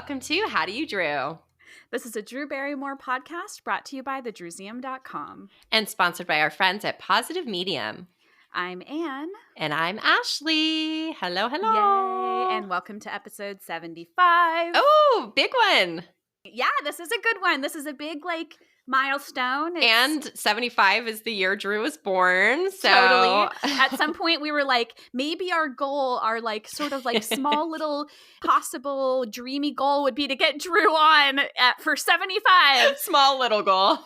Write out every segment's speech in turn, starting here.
welcome to How Do You Drew? This is a Drew Barrymore podcast brought to you by thedrewseum.com. And sponsored by our friends at Positive Medium. I'm Anne. And I'm Ashley. Hello, hello. Yay, and welcome to episode 75. Oh, big one. Yeah, this is a good one. This is a big, milestone. And 75 is the year Drew was born. So Totally. At some point, we were like, maybe our goal, our small little possible dreamy goal would be to get Drew on for 75. Small little goal.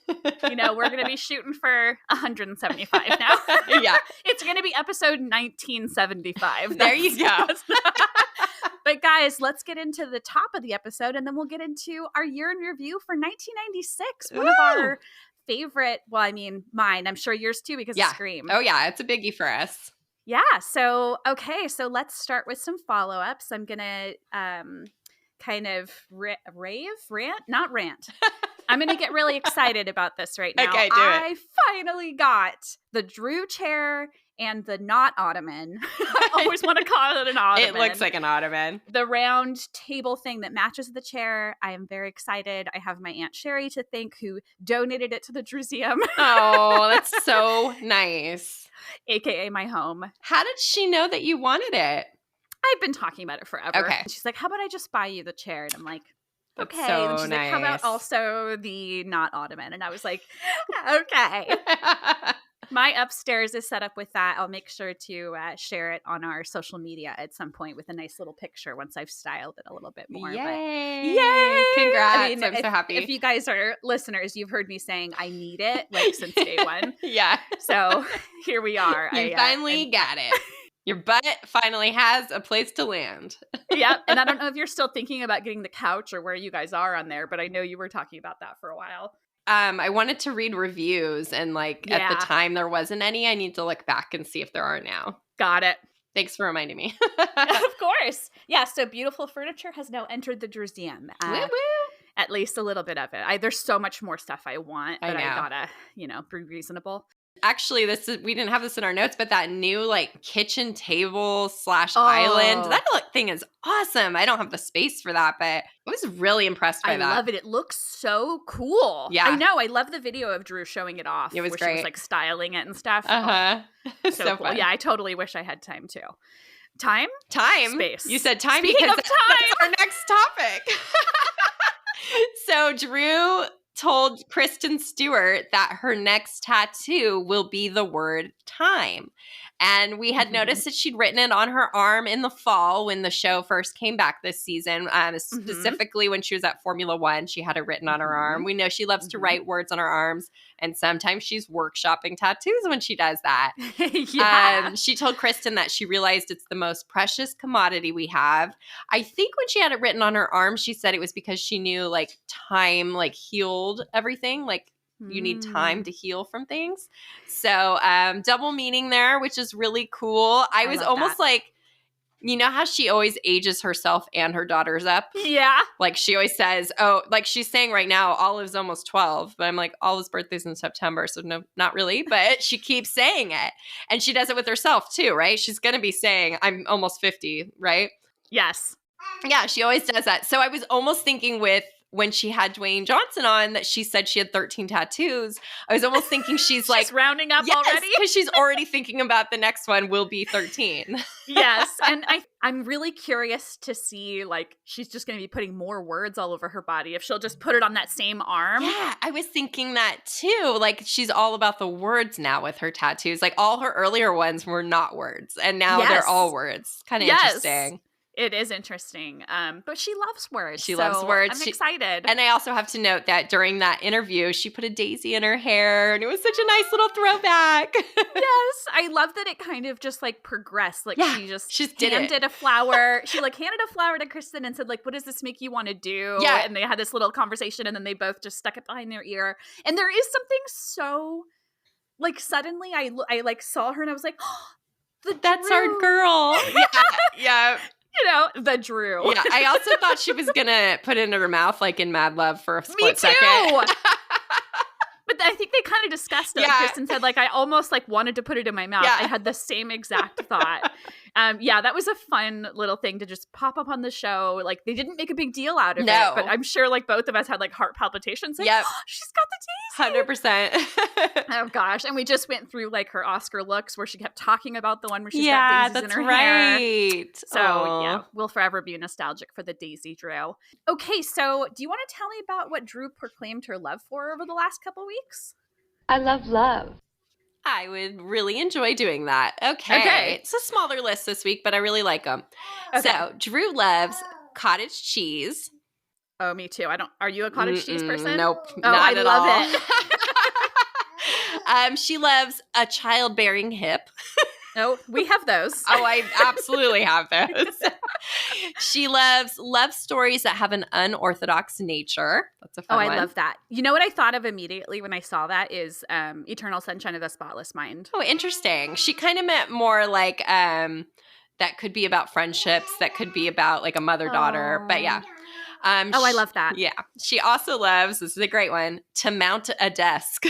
We're going to be shooting for 175 now. Yeah. It's going to be episode 1975. There you go. But guys, let's get into the top of the episode, and then we'll get into our year in review for 1996. One of our favorite, mine. I'm sure yours too, because of Scream. Oh, yeah. It's a biggie for us. Yeah. So let's start with some follow-ups. I'm going to kind of not rant. I'm going to get really excited about this right now. Okay, do it. I finally got the Drew chair and the not ottoman. I always want to call it an ottoman. It looks like an ottoman. The round table thing that matches the chair. I am very excited. I have my Aunt Sherry to thank, who donated it to the Drewseum. Oh, that's so nice. AKA my home. How did she know that you wanted it? I've been talking about it forever. Okay. And she's like, how about I just buy you the chair? And I'm like, That's okay. so And she's like, how about nice. also the not ottoman? And I was like, okay. My upstairs is set up with that. I'll make sure to share it on our social media at some point with a nice little picture once I've styled it a little bit more. Yay! Yay! Congrats. I'm so happy. If you guys are listeners, you've heard me saying I need it since day one. Yeah. So here we are. You finally got it. Your butt finally has a place to land. Yep. And I don't know if you're still thinking about getting the couch or where you guys are on there, but I know you were talking about that for a while. I wanted to read reviews, and at the time there wasn't any. I need to look back and see if there are now. Got it. Thanks for reminding me. Of course. Yeah, so Beautiful Furniture has now entered the Drewseum. Woo-woo. At least a little bit of it. There's so much more stuff I want, but I gotta, be reasonable. Actually, we didn't have this in our notes, but that new kitchen table / island, that thing is awesome. I don't have the space for that, but I was really impressed by that. I love it. It looks so cool. Yeah. I know. I love the video of Drew showing it off. It was where great. She was styling it and stuff. So cool. fun. Yeah, I totally wish I had time too. Time? Space. You said time. Speaking because of time. That's our next topic. So Drew told Kristen Stewart that her next tattoo will be the word time. And we had noticed that she'd written it on her arm in the fall when the show first came back this season. Specifically when she was at Formula One, she had it written on her arm. We know she loves to write words on her arms, and sometimes she's workshopping tattoos when she does that. Yeah. She told Kristen that she realized it's the most precious commodity we have. I think when she had it written on her arm, she said it was because she knew time healed everything. You need time to heal from things. So double meaning there, which is really cool. I was almost you know how she always ages herself and her daughters up? Yeah. She always says, she's saying right now, Olive's almost 12. But I'm like, Olive's birthday's in September. So no, not really. But she keeps saying it. And she does it with herself too, right? She's going to be saying, I'm almost 50, right? Yes. Yeah, she always does that. So I was almost thinking when she had Dwayne Johnson on that she said she had 13 tattoos. I was almost thinking she's rounding up already. Because she's already thinking about the next one will be 13. Yes. And I'm really curious to see, she's just going to be putting more words all over her body if she'll just put it on that same arm. Yeah, I was thinking that too. She's all about the words now with her tattoos. All her earlier ones were not words, and now they're all words. Kind of interesting. It is interesting. But she loves words. She loves words. I'm excited. And I also have to note that during that interview, she put a daisy in her hair, and it was such a nice little throwback. Yes. I love that it kind of just progressed. She handed a flower. She handed a flower to Kristen and said, what does this make you want to do? Yeah. And they had this little conversation, and then they both just stuck it behind their ear. And there is something so, suddenly I saw her and I was like, oh, that's our girl. Yeah. The Drew. Yeah, I also thought she was going to put it in her mouth in Mad Love for a split second. But I think they kind of discussed it. Kristen said, I almost wanted to put it in my mouth. Yeah. I had the same exact thought. Yeah, that was a fun little thing to just pop up on the show. Like, they didn't make a big deal out of No. it, but I'm sure like both of us had like heart palpitations. Like, Yep. oh, she's got the Daisy. 100%. Oh gosh. And we just went through like her Oscar looks where she kept talking about the one where she's Yeah, got daisies in that's her hair. right. So Aw. yeah, we'll forever be nostalgic for the Daisy Drew. Okay, so do you want to tell me about what Drew proclaimed her love for over the last couple weeks? I love love. I would really enjoy doing that. Okay. It's a smaller list this week, but I really like them. Okay. So, Drew loves cottage cheese. Oh, me too. Are you a cottage cheese person? Nope. Oh, not I at love all. She loves a childbearing hip. Oh, we have those. Oh, I absolutely have those. She loves love stories that have an unorthodox nature. That's a fun one. I love that. You know what I thought of immediately when I saw that is Eternal Sunshine of the Spotless Mind. Oh, interesting. She kind of meant more like that could be about friendships, that could be about like a mother-daughter. But yeah. I love that. Yeah. She also loves, this is a great one, to mount a desk.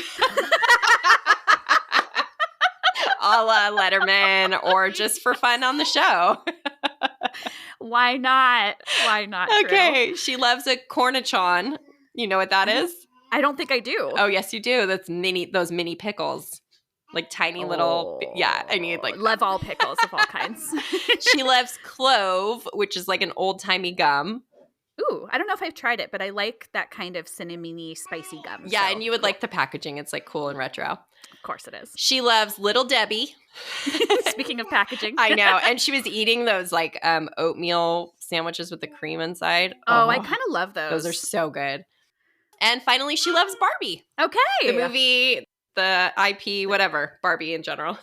A la Letterman, or just for fun on the show. Why not? Why not? Okay. Drew? She loves a cornichon. You know what that is? I don't think I do. Oh, yes, you do. That's those mini pickles. Like tiny little, yeah, I need like. Love all pickles of all kinds. She loves clove, which is like an old-timey gum. Ooh, I don't know if I've tried it, but I like that kind of cinnamony, spicy gum. Yeah, so. and you would like the packaging. It's like cool and retro. Of course it is. She loves Little Debbie. Speaking of packaging. I know. And she was eating those like oatmeal sandwiches with the cream inside. Oh, I kind of love those. Those are so good. And finally, she loves Barbie. Okay. The movie, the IP, whatever. Barbie in general.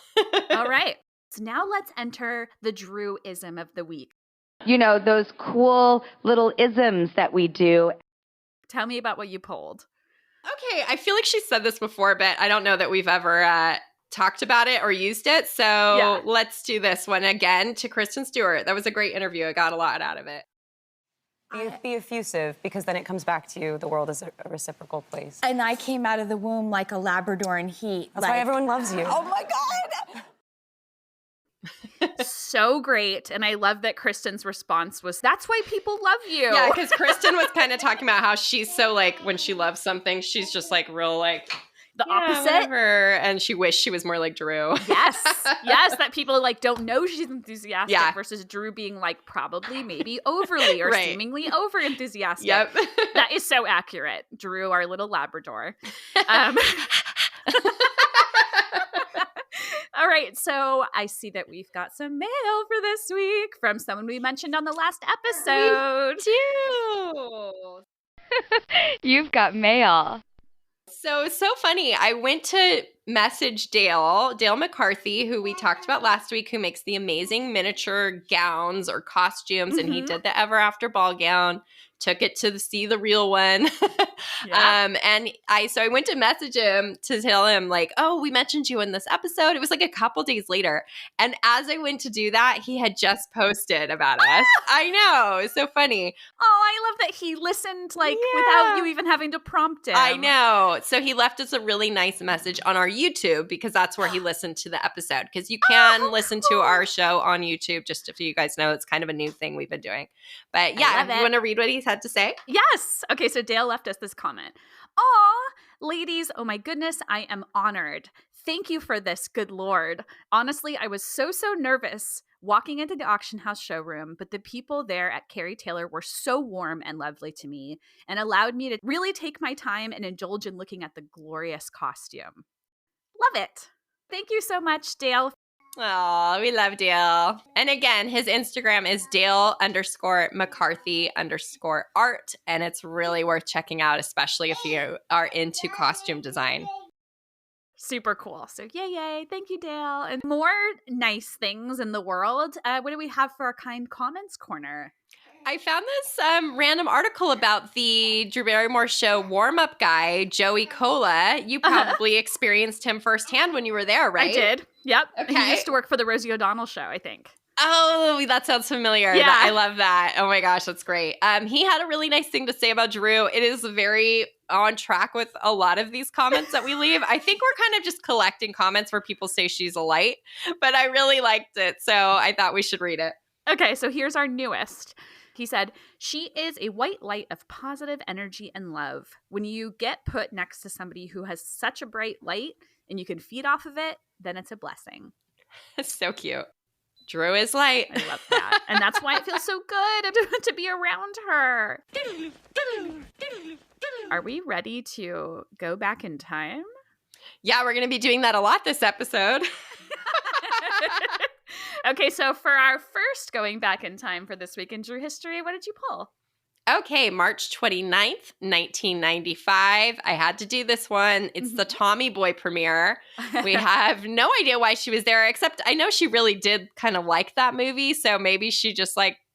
All right. So now let's enter the Drew-ism of the week. You know, those cool little isms that we do. Tell me about what you pulled. Okay, I feel like she said this before, but I don't know that we've ever talked about it or used it. So Let's do this one again to Kristen Stewart. That was a great interview. I got a lot out of it. Be effusive, because then it comes back to you. The world is a reciprocal place. And I came out of the womb like a Labrador in heat. That's why everyone loves you. Oh my God! So great. And I love that Kristen's response was, that's why people love you. Yeah, because Kristen was kind of talking about how she's so like, when she loves something, she's just like real like the opposite. Whatever. And she wished she was more like Drew. Yes. Yes, that people like don't know she's enthusiastic versus Drew being like probably maybe overly or seemingly over enthusiastic. Yep. That is so accurate. Drew, our little Labrador. All right, so I see that we've got some mail for this week from someone we mentioned on the last episode. You've got mail. So it's so funny. I went to message Dale McCarthy, who we talked about last week, who makes the amazing miniature gowns or costumes, and he did the Ever After ball gown. Took it to see the real one. And I went to message him to tell him like, oh, we mentioned you in this episode. It was like a couple days later. And as I went to do that, he had just posted about us. I know. It's so funny. Oh, I love that he listened like without you even having to prompt him. I know. So he left us a really nice message on our YouTube, because that's where he listened to the episode. Because you can listen to our show on YouTube, just so you guys know. It's kind of a new thing we've been doing. But yeah, you want to read what he had to say? Yes. Okay, so Dale left us this comment. Aw, ladies, oh my goodness, I am honored. Thank you for this, good Lord. Honestly, I was so nervous walking into the auction house showroom, but the people there at Carrie Taylor were so warm and lovely to me and allowed me to really take my time and indulge in looking at the glorious costume. Love it. Thank you so much, Dale. Oh, we love Dale. And again, his Instagram is Dale_McCarthy_art. And it's really worth checking out, especially if you are into costume design. Super cool. So yay. Thank you, Dale. And more nice things in the world. What do we have for our kind comments corner? I found this random article about the Drew Barrymore show warm-up guy, Joey Cola. You probably experienced him firsthand when you were there, right? I did. Yep. Okay. He used to work for the Rosie O'Donnell show, I think. Oh, that sounds familiar. Yeah. I love that. Oh my gosh, that's great. He had a really nice thing to say about Drew. It is very on track with a lot of these comments that we leave. I think we're kind of just collecting comments where people say she's a light, but I really liked it, so I thought we should read it. Okay, so here's our newest. He said, she is a white light of positive energy and love. When you get put next to somebody who has such a bright light and you can feed off of it, then it's a blessing. It's so cute. Drew is light. I love that. And that's why it feels so good to be around her. Are we ready to go back in time? Yeah, we're going to be doing that a lot this episode. Okay, so for our first going back in time for this week in Drew history, what did you pull? Okay, March 29th, 1995. I had to do this one. It's the Tommy Boy premiere. We have no idea why she was there, except I know she really did kind of like that movie, so maybe she just like –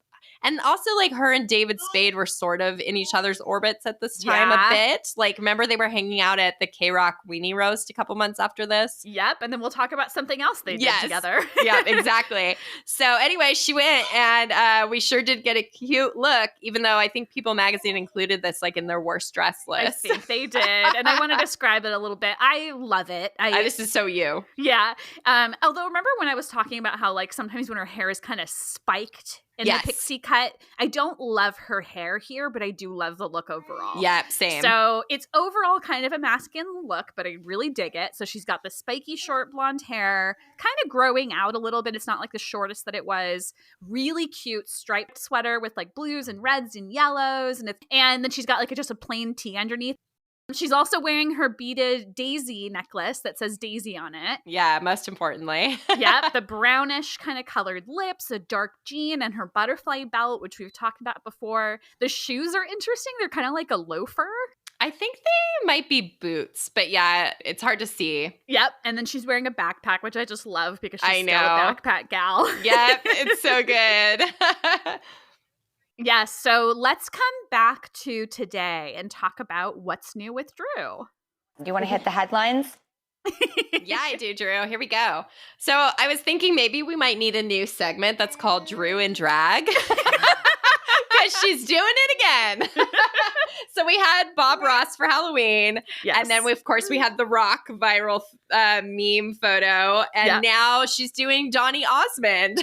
and also like her and David Spade were sort of in each other's orbits at this time a bit. Like remember they were hanging out at the K-Rock Weenie Roast a couple months after this? Yep, and then we'll talk about something else they did together. Yeah, exactly. So anyway, she went and we sure did get a cute look, even though I think People Magazine included this like in their worst dress list. I think they did. And I want to describe it a little bit. I love it. This is so you. Yeah. Although remember when I was talking about how like sometimes when her hair is kind of spiked in the pixie cut, I don't love her hair here, but I do love the look overall. Yep, same. So it's overall kind of a masculine look, but I really dig it. So she's got the spiky short blonde hair, kind of growing out a little bit. It's not like the shortest that it was. Really cute striped sweater with like blues and reds and yellows. And then she's got like just a plain tee underneath. She's also wearing her beaded daisy necklace that says Daisy on it. Yeah, most importantly. Yep, the brownish kind of colored lips, a dark jean, and her butterfly belt, which we've talked about before. The shoes are interesting. They're kind of like a loafer. I think they might be boots, but yeah, it's hard to see. Yep, and then she's wearing a backpack, which I just love because she's I still a backpack gal. Yep, it's so good. Yes, so let's come back to today and talk about what's new with Drew. Do you want to hit the headlines? Yeah, I do, Drew. Here we go. So I was thinking maybe we might need a new segment that's called Drew in Drag. Because she's doing it again. So we had Bob Ross for Halloween. Yes. And then, of course, we had the Rock viral meme photo. And now she's doing Donny Osmond.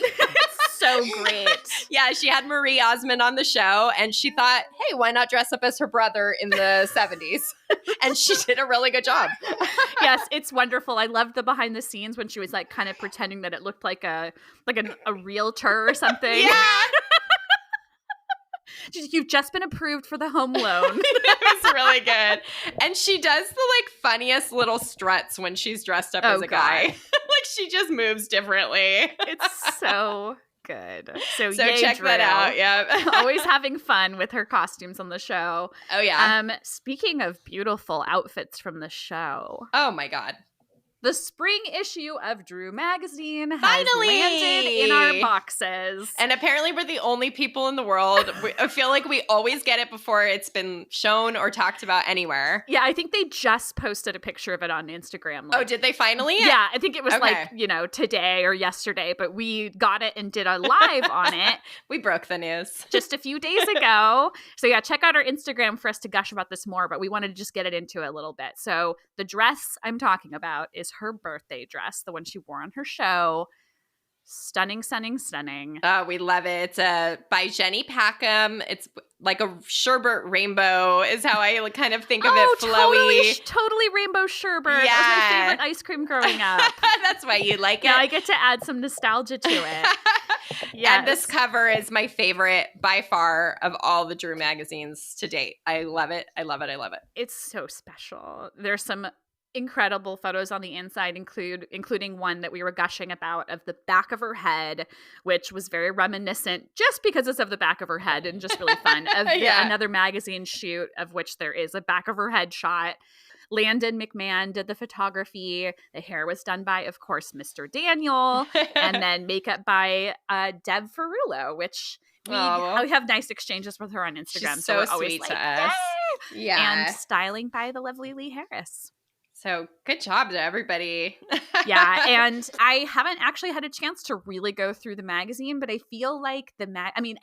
So great. Yeah, she had Marie Osmond on the show. And she thought, hey, why not dress up as her brother in the 70s? And she did a really good job. Yes, it's wonderful. I loved the behind the scenes when she was like kind of pretending that it looked like a realtor or something. Yeah. You've just been approved for the home loan. It was really good. And she does the like funniest little struts when she's dressed up as a guy. Like she just moves differently. It's so good. So yay, check Drew. that out. Yeah. Always having fun with her costumes on the show. Oh yeah. Speaking of beautiful outfits from the show. Oh my God. The spring issue of Drew Magazine has Finally landed in our boxes. And apparently we're the only people in the world. I feel like we always get it before it's been shown or talked about anywhere. Yeah, I think they just posted a picture of it on Instagram. Oh, did they finally? Yeah, I think it was today or yesterday, but we got it and did a live on it. We broke the news. Just a few days ago. So yeah, check out our Instagram for us to gush about this more, but we wanted to just get it into it a little bit. So the dress I'm talking about is her birthday dress, the one she wore on her show. Stunning, stunning, stunning. Oh, we love it. It's by Jenny Packham. It's like a sherbet rainbow is how I kind of think of it. Flowy. Totally rainbow sherbet. Yeah. That was my favorite ice cream growing up. That's why you like it. Now I get to add some nostalgia to it. Yes. And this cover is my favorite by far of all the Drew magazines to date. I love it. I love it. I love it. It's so special. There's some incredible photos on the inside, including one that we were gushing about of the back of her head, which was very reminiscent just because it's of the back of her head and just really fun of another magazine shoot of which there is a back of her head shot. Landon McMahon did the photography. The hair was done by, of course, Mr. Daniel, and then makeup by Deb Ferrulo, which we have nice exchanges with her on Instagram. She's so we're always sweet like, to us. Yay! Yeah. And styling by the lovely Lee Harris. So good job to everybody. Yeah, and I haven't actually had a chance to really go through the magazine, but I feel like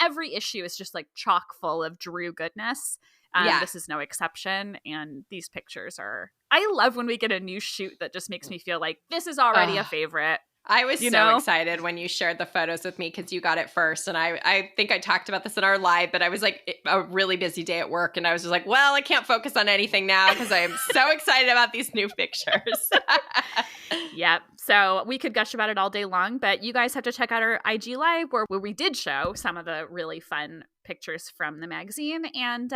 every issue is just like chock full of Drew goodness. Yeah. This is no exception, and these pictures are. I love when we get a new shoot that just makes me feel like this is already a favorite. I was You so know? excited when you shared the photos with me because you got it first. And I think I talked about this in our live, but I was like a really busy day at work. And I was just like, well, I can't focus on anything now because I am so excited about these new pictures. Yep. So we could gush about it all day long, but you guys have to check out our IG Live where we did show some of the really fun pictures from the magazine. And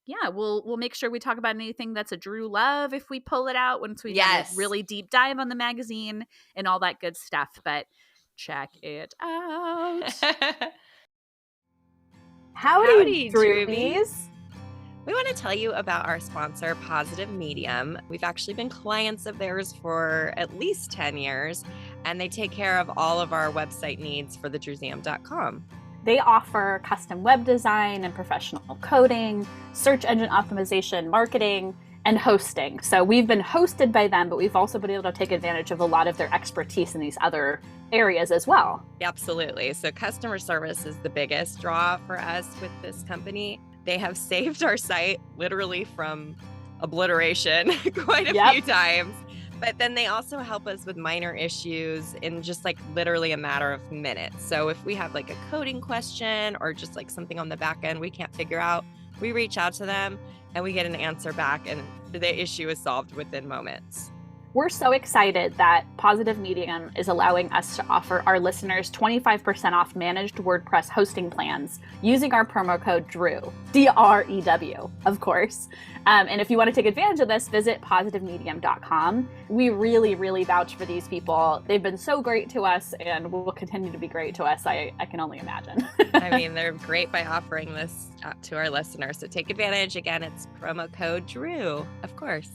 yeah, we'll make sure we talk about anything that's a Drew Love if we pull it out once we've done a really deep dive on the magazine and all that good stuff. But check it out. Howdy, Droobies. Droobies. We want to tell you about our sponsor, Positive Medium. We've actually been clients of theirs for at least 10 years, and they take care of all of our website needs for thedrewsam.com. They offer custom web design and professional coding, search engine optimization, marketing, and hosting. So we've been hosted by them, but we've also been able to take advantage of a lot of their expertise in these other areas as well. Absolutely. So customer service is the biggest draw for us with this company. They have saved our site literally from obliteration quite a few times. But then they also help us with minor issues in just like literally a matter of minutes. So if we have like a coding question or just like something on the back end we can't figure out, we reach out to them and we get an answer back and the issue is solved within moments. We're so excited that Positive Medium is allowing us to offer our listeners 25% off managed WordPress hosting plans using our promo code DREW, D-R-E-W, of course. And if you want to take advantage of this, visit positivemedium.com. We really, really vouch for these people. They've been so great to us and will continue to be great to us. I can only imagine. I mean, they're great by offering this to our listeners. So take advantage. Again, it's promo code DREW, of course.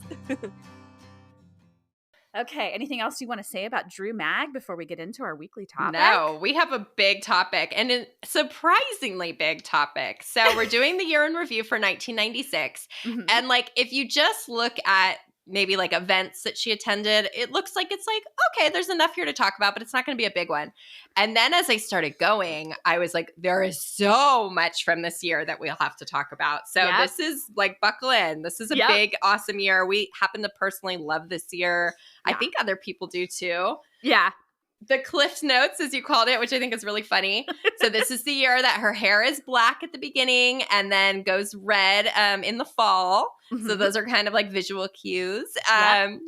Okay, anything else you want to say about Drew Mag before we get into our weekly topic? No, we have a big topic and a surprisingly big topic. So we're doing the year in review for 1996. Mhm. And like, if you just look at maybe like events that she attended, it looks like it's like, okay, there's enough here to talk about, but it's not going to be a big one. And then as I started going, I was like, there is so much from this year that we'll have to talk about. So this is like, buckle in. This is a big, awesome year. We happen to personally love this year. I think other people do too. Yeah. The Cliff Notes, as you called it, which I think is really funny. So this is the year that her hair is black at the beginning and then goes red in the fall. Mm-hmm. So those are kind of like visual cues.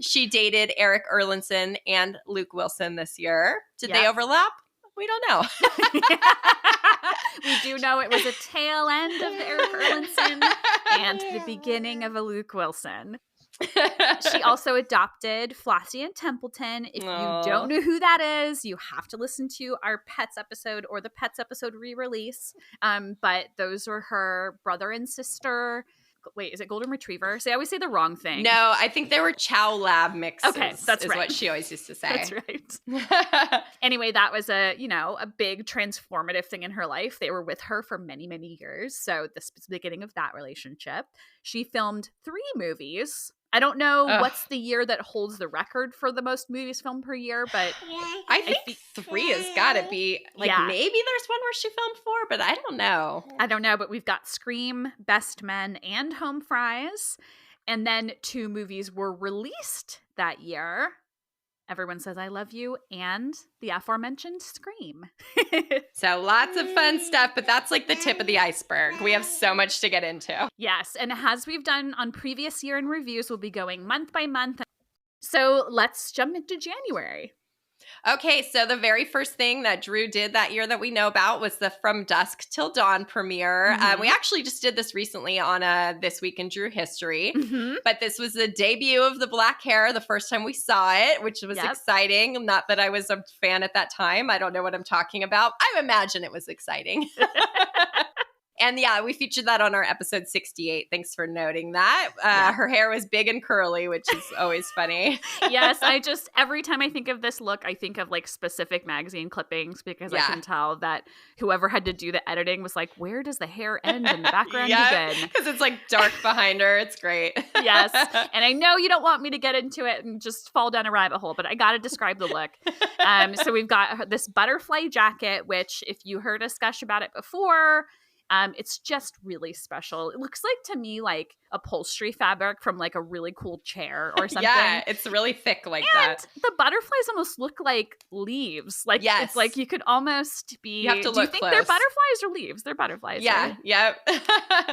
She dated Eric Erlandson and Luke Wilson this year. Did they overlap? We don't know. We do know it was a tail end of Eric Erlandson and the beginning of a Luke Wilson. She also adopted Flossie and Templeton. If you don't know who that is, you have to listen to our Pets episode or the Pets episode re-release. But those are her brother and sister. Wait, is it Golden Retriever? See, I always say the wrong thing. No, I think they were Chow Lab mixes. Okay, that's right. Is what she always used to say. That's right. Anyway, that was a big transformative thing in her life. They were with her for many, many years. So this was the beginning of that relationship. She filmed 3 movies. I don't know what's the year that holds the record for the most movies filmed per year, but I think 3 has got to be like maybe there's one where she filmed 4, but I don't know. I don't know, but we've got Scream, Best Men, and Home Fries. And then 2 movies were released that year. Everyone Says I Love You and the aforementioned Scream. So lots of fun stuff, but that's like the tip of the iceberg. We have so much to get into. Yes, and as we've done on previous year in reviews, we'll be going month by month. So let's jump into January. Okay, so the very first thing that Drew did that year that we know about was the From Dusk Till Dawn premiere. We actually just did this recently on This Week in Drew History, but this was the debut of the black hair the first time we saw it, which was exciting. Not that I was a fan at that time. I don't know what I'm talking about. I imagine it was exciting. And yeah, we featured that on our episode 68. Thanks for noting that. Her hair was big and curly, which is always funny. Yes, every time I think of this look, I think of like specific magazine clippings because I can tell that whoever had to do the editing was like, where does the hair end and the background begin? Because it's like dark behind her. It's great. Yes. And I know you don't want me to get into it and just fall down a rabbit hole, but I got to describe the look. So we've got this butterfly jacket, which if you heard us gush about it before, it's just really special. It looks like to me like upholstery fabric from like a really cool chair or something. Yeah, it's really thick like that. The butterflies almost look like leaves. Like it's like you could almost be. You have to look do you think close. they're butterflies or leaves? They're butterflies. Yeah. Right? Yep.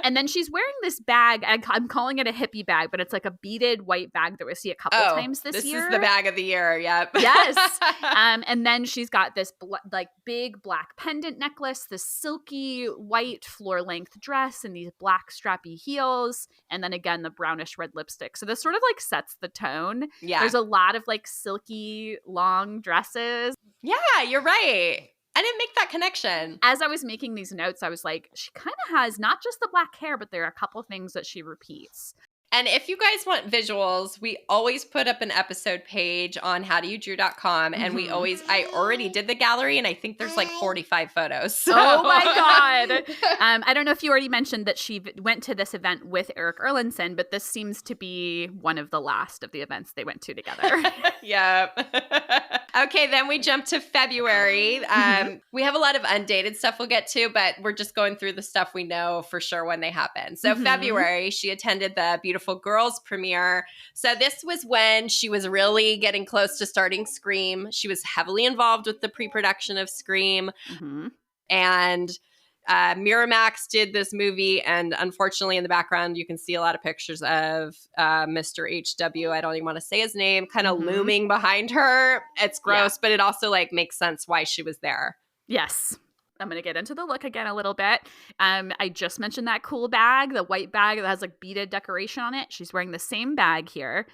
And then she's wearing this bag. I'm calling it a hippie bag, but it's like a beaded white bag that we see a couple times this year. This is the bag of the year. Yep. Yes. And then she's got this like big black pendant necklace, this silky white floor length dress, and these black strappy heels. And then again, the brownish red lipstick. So this sort of like sets the tone. Yeah. There's a lot of like silky long dresses. Yeah, you're right. I didn't make that connection. As I was making these notes, I was like, she kind of has not just the black hair, but there are a couple things that she repeats. And if you guys want visuals, we always put up an episode page on howdoyoudrew.com. And I already did the gallery, and I think there's like 45 photos. So. Oh my God. I don't know if you already mentioned that she went to this event with Eric Erlandson, but this seems to be one of the last of the events they went to together. Yep. Okay, then we jump to February. We have a lot of undated stuff we'll get to, but we're just going through the stuff we know for sure when they happen. So February, she attended the Beautiful Girls premiere. So this was when she was really getting close to starting Scream. She was heavily involved with the pre-production of Scream. And Miramax did this movie, and unfortunately in the background you can see a lot of pictures of Mr. HW, I don't even want to say his name, kind of looming behind her. It's gross, but it also like makes sense why she was there. Yes. I'm going to get into the look again a little bit. I just mentioned that cool bag, the white bag that has like beaded decoration on it. She's wearing the same bag here.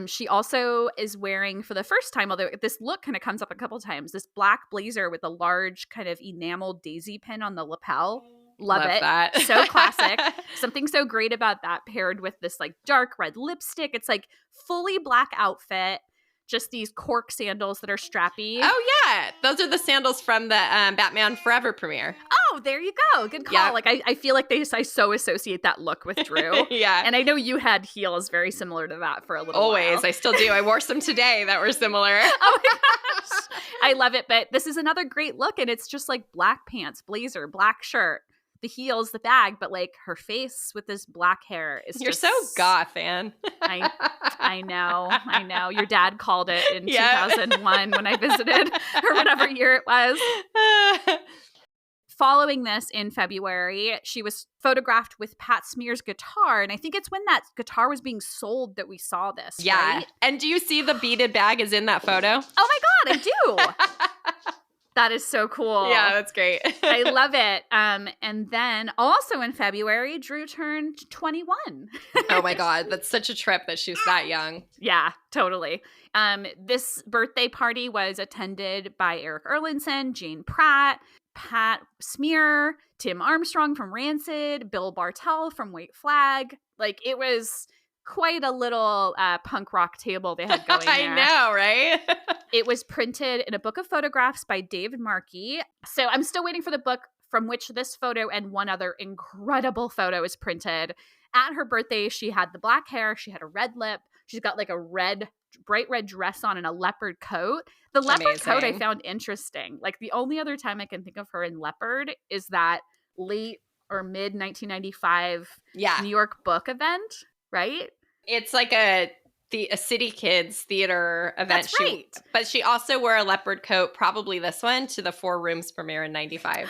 She also is wearing, for the first time, although this look kind of comes up a couple times, this black blazer with a large kind of enameled daisy pin on the lapel. Love it. That. So classic. Something so great about that paired with this like dark red lipstick. It's like fully black outfit. Just these cork sandals that are strappy. Oh, yeah. Those are the sandals from the Batman Forever premiere. Oh, there you go. Good call. Yep. Like, I feel like I so associate that look with Drew. Yeah. And I know you had heels very similar to that for a little Always. while. I still do. I wore some today that were similar. Oh, my gosh. I love it. But this is another great look. And it's just like black pants, blazer, black shirt. The heels, the bag, but like her face with this black hair is You're just so goth, Anne. I know. Your dad called it in 2001 when I visited, or whatever year it was. Following this in February, she was photographed with Pat Smear's guitar, and I think it's when that guitar was being sold that we saw this. Yeah. Right? And do you see the beaded bag is in that photo? Oh my God, I do. That is so cool. Yeah, that's great. I love it. And then also in February, Drew turned 21. Oh my God, that's such a trip that she was that young. Yeah, totally. This birthday party was attended by Eric Erlandson, Jane Pratt, Pat Smear, Tim Armstrong from Rancid, Bill Bartell from White Flag. Like, it was quite a little punk rock table they had going there. I know, right? It was printed in a book of photographs by David Markey. So I'm still waiting for the book from which this photo and one other incredible photo is printed. At her birthday, she had the black hair. She had a red lip. She's got like a bright red dress on and a leopard coat. The leopard coat I found interesting. Like, the only other time I can think of her in leopard is that late or mid 1995 New York book event, right? It's like a City Kids theater event. That's right. But she also wore a leopard coat, probably this one, to the Four Rooms premiere in 95.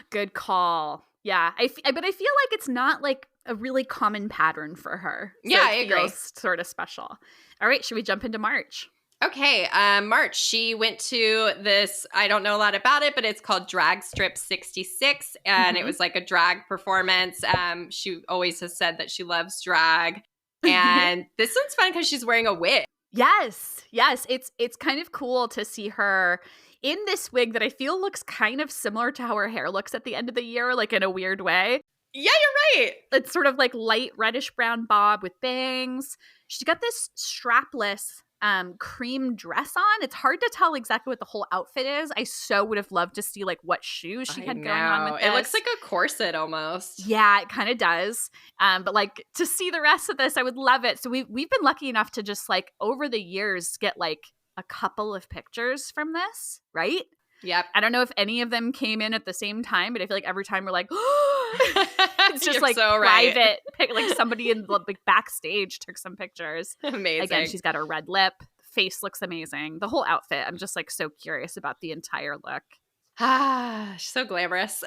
Good call. Yeah. But I feel like it's not like a really common pattern for her. So yeah, I agree. Sort of special. All right. Should we jump into March? Okay. March, she went to this, I don't know a lot about it, but it's called Drag Strip 66. And it was like a drag performance. She always has said that she loves drag. And this one's fun because she's wearing a wig. Yes. It's kind of cool to see her in this wig that I feel looks kind of similar to how her hair looks at the end of the year, like in a weird way. Yeah, you're right. It's sort of like light reddish brown bob with bangs. She's got this strapless cream dress on. It's hard to tell exactly what the whole outfit is. I so would have loved to see like what shoes she had going on with this. It looks like a corset almost. Yeah, it kind of does. But like to see the rest of this, I would love it. So we've been lucky enough to just like over the years get like a couple of pictures from this, right? Yep. I don't know if any of them came in at the same time, but I feel like every time we're like, it's just You're like so private. Like somebody in the like backstage took some pictures. Amazing. Again, she's got a red lip. Face looks amazing. The whole outfit. I'm just like so curious about the entire look. She's so glamorous.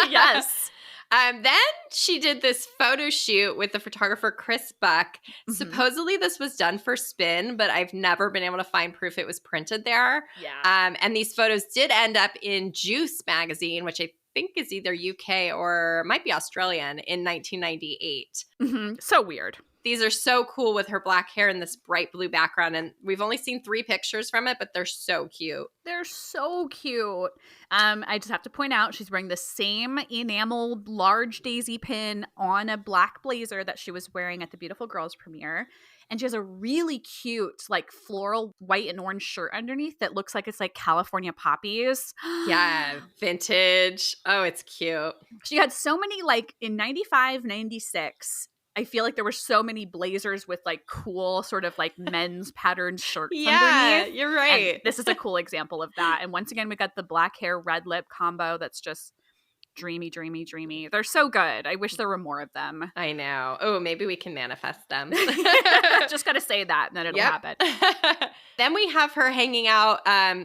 Yes. Then she did this photo shoot with the photographer Chris Buck. Mm-hmm. Supposedly this was done for Spin, but I've never been able to find proof it was printed there. Yeah. And these photos did end up in Juice magazine, which I think is either UK or might be Australian, in 1998. Mm-hmm. So weird. These are so cool with her black hair and this bright blue background. And we've only seen 3 pictures from it, but they're so cute. They're so cute. I just have to point out she's wearing the same enamel large daisy pin on a black blazer that she was wearing at the Beautiful Girls premiere. And she has a really cute, like, floral white and orange shirt underneath that looks like it's like California poppies. Yeah, vintage. Oh, it's cute. She had so many, like, in 95, 96, I feel like there were so many blazers with, like, cool sort of, like, men's patterned shirts underneath. You're right. And this is a cool example of that. And once again, we got the black hair, red lip combo that's just dreamy, dreamy, dreamy. They're so good. I wish there were more of them. I know. Oh, maybe we can manifest them. Just got to say that and then it'll happen. Then we have her hanging out.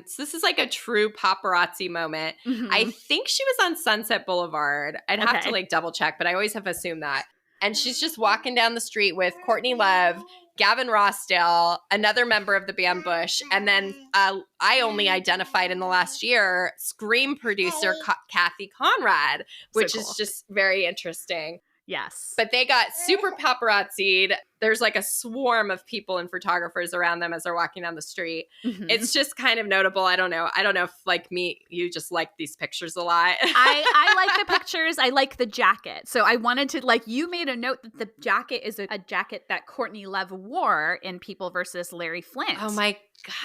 So this is like a true paparazzi moment. Mhm. I think she was on Sunset Boulevard. I'd have Okay. to like double check, but I always have assumed that. And she's just walking down the street with Courtney Love, Gavin Rossdale, another member of the band Bush, and then I only identified in the last year Scream producer Kathy Conrad, which So is cool. just very interesting. Yes. But they got super paparazzi'd. There's like a swarm of people and photographers around them as they're walking down the street. Mhm. It's just kind of notable. I don't know if like me, you just like these pictures a lot. I like the pictures. I like the jacket. So I wanted to, like, you made a note that the jacket is a jacket that Courtney Love wore in People versus Larry Flint. Oh my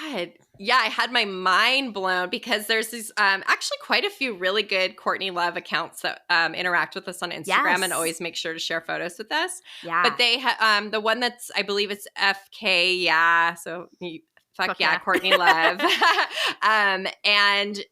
God. Yeah, I had my mind blown because there's these actually quite a few really good Courtney Love accounts that interact with us on Instagram Yes. and always make sure to share photos with us. Yeah. But they have the one that's, I believe it's FK, yeah. So fuck yeah, yeah. Courtney Love. And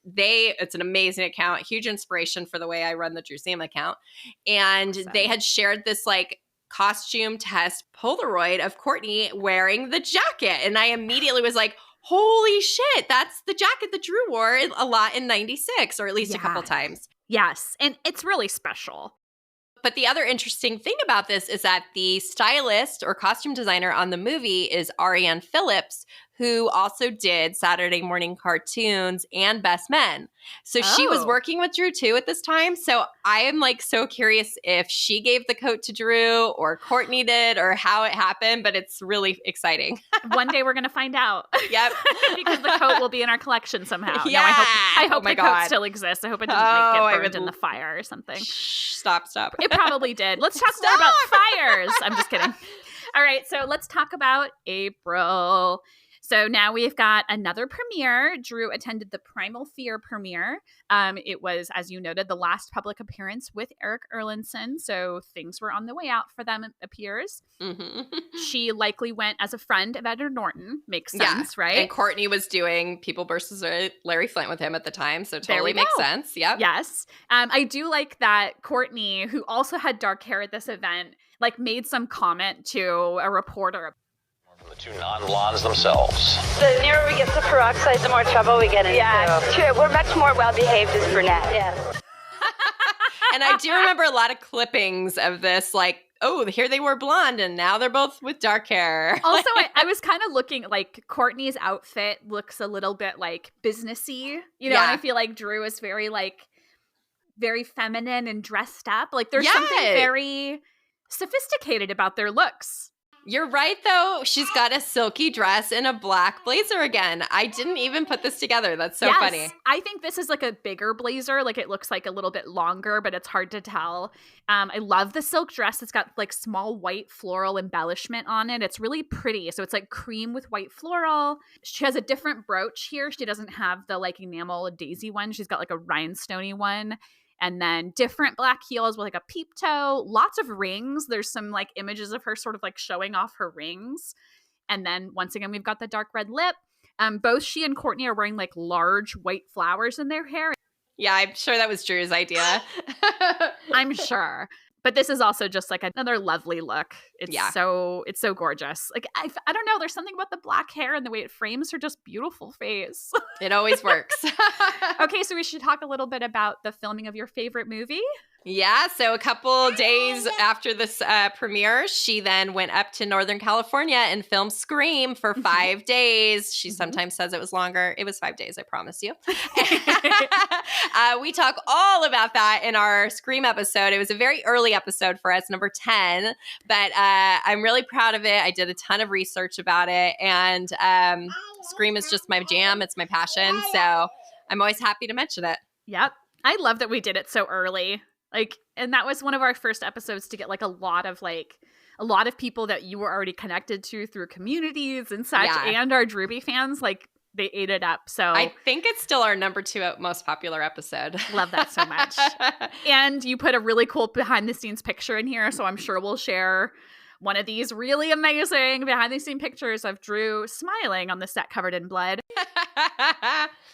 it's an amazing account, huge inspiration for the way I run the Drew Sam account. And Awesome. they had shared this like costume test Polaroid of Courtney wearing the jacket. And I immediately was like, holy shit, that's the jacket that Drew wore a lot in 96, or at least a couple Yeah. times. Yes. And it's really special. But the other interesting thing about this is that the stylist or costume designer on the movie is Ariane Phillips, who also did Saturday Morning Cartoons and Best Men. So she was Oh. working with Drew too at this time. So I am like so curious if she gave the coat to Drew or Courtney did or how it happened, but it's really exciting. One day we're going to find out. Yep. Because the coat will be in our collection somehow. Yeah. No, I hope Oh my the God. coat still exists. I hope it didn't Oh, I get would burned in the fire or something. Shh, stop. It probably did. Let's talk more about fires. I'm just kidding. All right, so let's talk about April. So now we've got another premiere. Drew attended the Primal Fear premiere. It was, as you noted, the last public appearance with Eric Erlandson. So things were on the way out for them, it appears. Mm-hmm. She likely went as a friend of Edward Norton. Makes sense, right? And Courtney was doing People versus Larry Flint with him at the time, so There we totally makes go. sense. Yep. Yes. I do like that Courtney, who also had dark hair at this event, like made some comment to a reporter. From the two non-blondes themselves. The nearer we get to peroxide, the more trouble we get into. Yeah, it's true. We're much more well-behaved as brunette. Yeah. And I do remember a lot of clippings of this, like, oh, here they were blonde, and now they're both with dark hair. Also, I was kind of looking, like, Courtney's outfit looks a little bit, like, businessy, you know, Yeah. and I feel like Drew is very, like, very feminine and dressed up. Like, there's something Yes. very sophisticated about their looks. You're right, though. She's got a silky dress and a black blazer again. I didn't even put this together. That's so funny. I think this is like a bigger blazer. Like it looks like a little bit longer, but it's hard to tell. I love the silk dress. It's got like small white floral embellishment on it. It's really pretty. So it's like cream with white floral. She has a different brooch here. She doesn't have the like enamel daisy one. She's got like a rhinestoney one. And then different black heels with like a peep toe, lots of rings. There's some like images of her sort of like showing off her rings. And then once again, we've got the dark red lip. Both she and Courtney are wearing like large white flowers in their hair. Yeah, I'm sure that was Drew's idea. I'm sure. But this is also just like another lovely look. It's so gorgeous. Like I don't know, there's something about the black hair and the way it frames her just beautiful face. It always works. Okay, so we should talk a little bit about the filming of your favorite movie. Yeah, so a couple days after this premiere, she then went up to Northern California and filmed Scream for 5 days. She sometimes says it was longer. It was 5 days, I promise you. We talk all about that in our Scream episode. It was a very early episode for us, number 10, but I'm really proud of it. I did a ton of research about it, and Scream is just my jam. It's my passion, so I'm always happy to mention it. Yep. I love that we did it so early. Like, and that was one of our first episodes to get like a lot of people that you were already connected to through communities and such, and our Drewby fans, like they ate it up. So I think it's still our number 2 most popular episode. Love that so much. And you put a really cool behind the scenes picture in here, so I'm sure we'll share one of these really amazing behind the scene pictures of Drew smiling on the set covered in blood.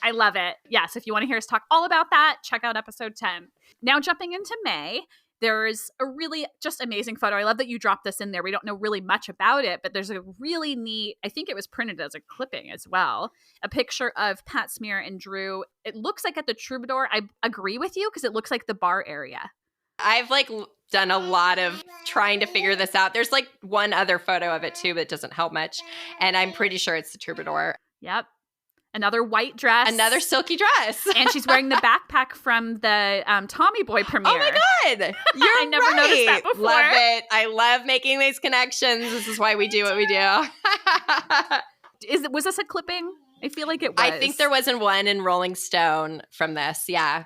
I love it. Yes, if you want to hear us talk all about that, check out episode 10. Now jumping into May, there's a really just amazing photo. I love that you dropped this in there. We don't know really much about it, but there's a really neat, I think it was printed as a clipping as well, a picture of Pat Smear and Drew. It looks like at the Troubadour. I agree with you because it looks like the bar area. I've done a lot of trying to figure this out. There's one other photo of it too, but it doesn't help much. And I'm pretty sure it's the Troubadour. Yep. Another white dress. Another silky dress. And she's wearing the backpack from the Tommy Boy premiere. Oh my God. You're I never noticed that before. Love it. I love making these connections. This is why we do what we do. Was this a clipping? I feel like it was. I think there wasn't one in Rolling Stone from this. Yeah.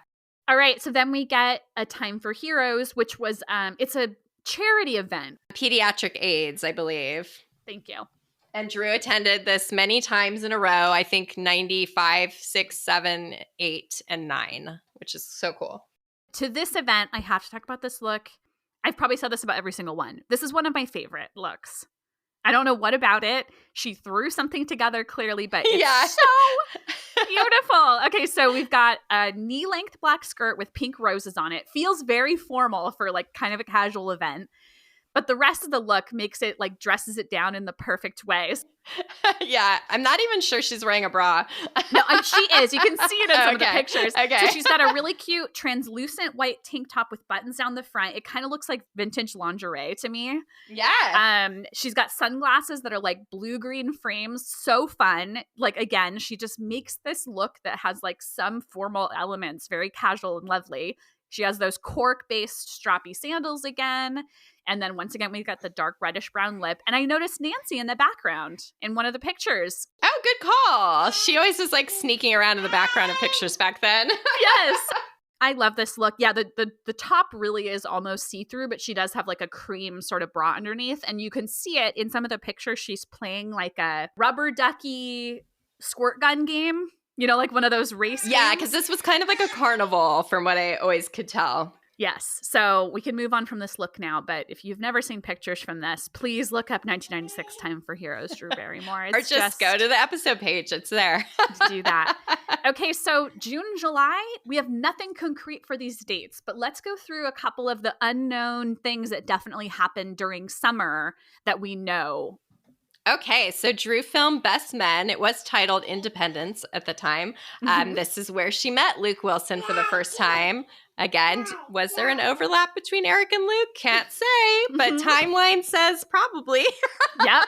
All right. So then we get A Time for Heroes, which was, it's a charity event. Pediatric AIDS, I believe. Thank you. And Drew attended this many times in a row, I think 95, 6, 7, 8, and 9, which is so cool. To this event, I have to talk about this look. I've probably said this about every single one. This is one of my favorite looks. I don't know what about it. She threw something together clearly, but it's so beautiful. Okay, so we've got a knee-length black skirt with pink roses on it. Feels very formal for kind of a casual event. But the rest of the look makes it dresses it down in the perfect ways. Yeah, I'm not even sure she's wearing a bra. No, she is. You can see it in some of the pictures. Okay. So she's got a really cute translucent white tank top with buttons down the front. It kind of looks like vintage lingerie to me. Yeah. She's got sunglasses that are blue-green frames. So fun. Again, she just makes this look that has some formal elements, very casual and lovely. She has those cork-based strappy sandals again. And then once again, we've got the dark reddish brown lip. And I noticed Nancy in the background in one of the pictures. Oh, good call. She always was sneaking around in the background of pictures back then. Yes. I love this look. Yeah, the top really is almost see-through, but she does have a cream sort of bra underneath. And you can see it in some of the pictures. She's playing a rubber ducky squirt gun game. One of those race games. Yeah, because this was kind of like a carnival from what I always could tell. Yes. So we can move on from this look now, but if you've never seen pictures from this, please look up 1996 Time for Heroes, Drew Barrymore. Or just go to the episode page. It's there. Do that. Okay, so June, July, we have nothing concrete for these dates, but let's go through a couple of the unknown things that definitely happened during summer that we know. Okay, so Drew filmed Best Men. It was titled Independence at the time. This is where she met Luke Wilson for the first time. Again, was there an overlap between Eric and Luke? Can't say, but timeline says probably. Yep.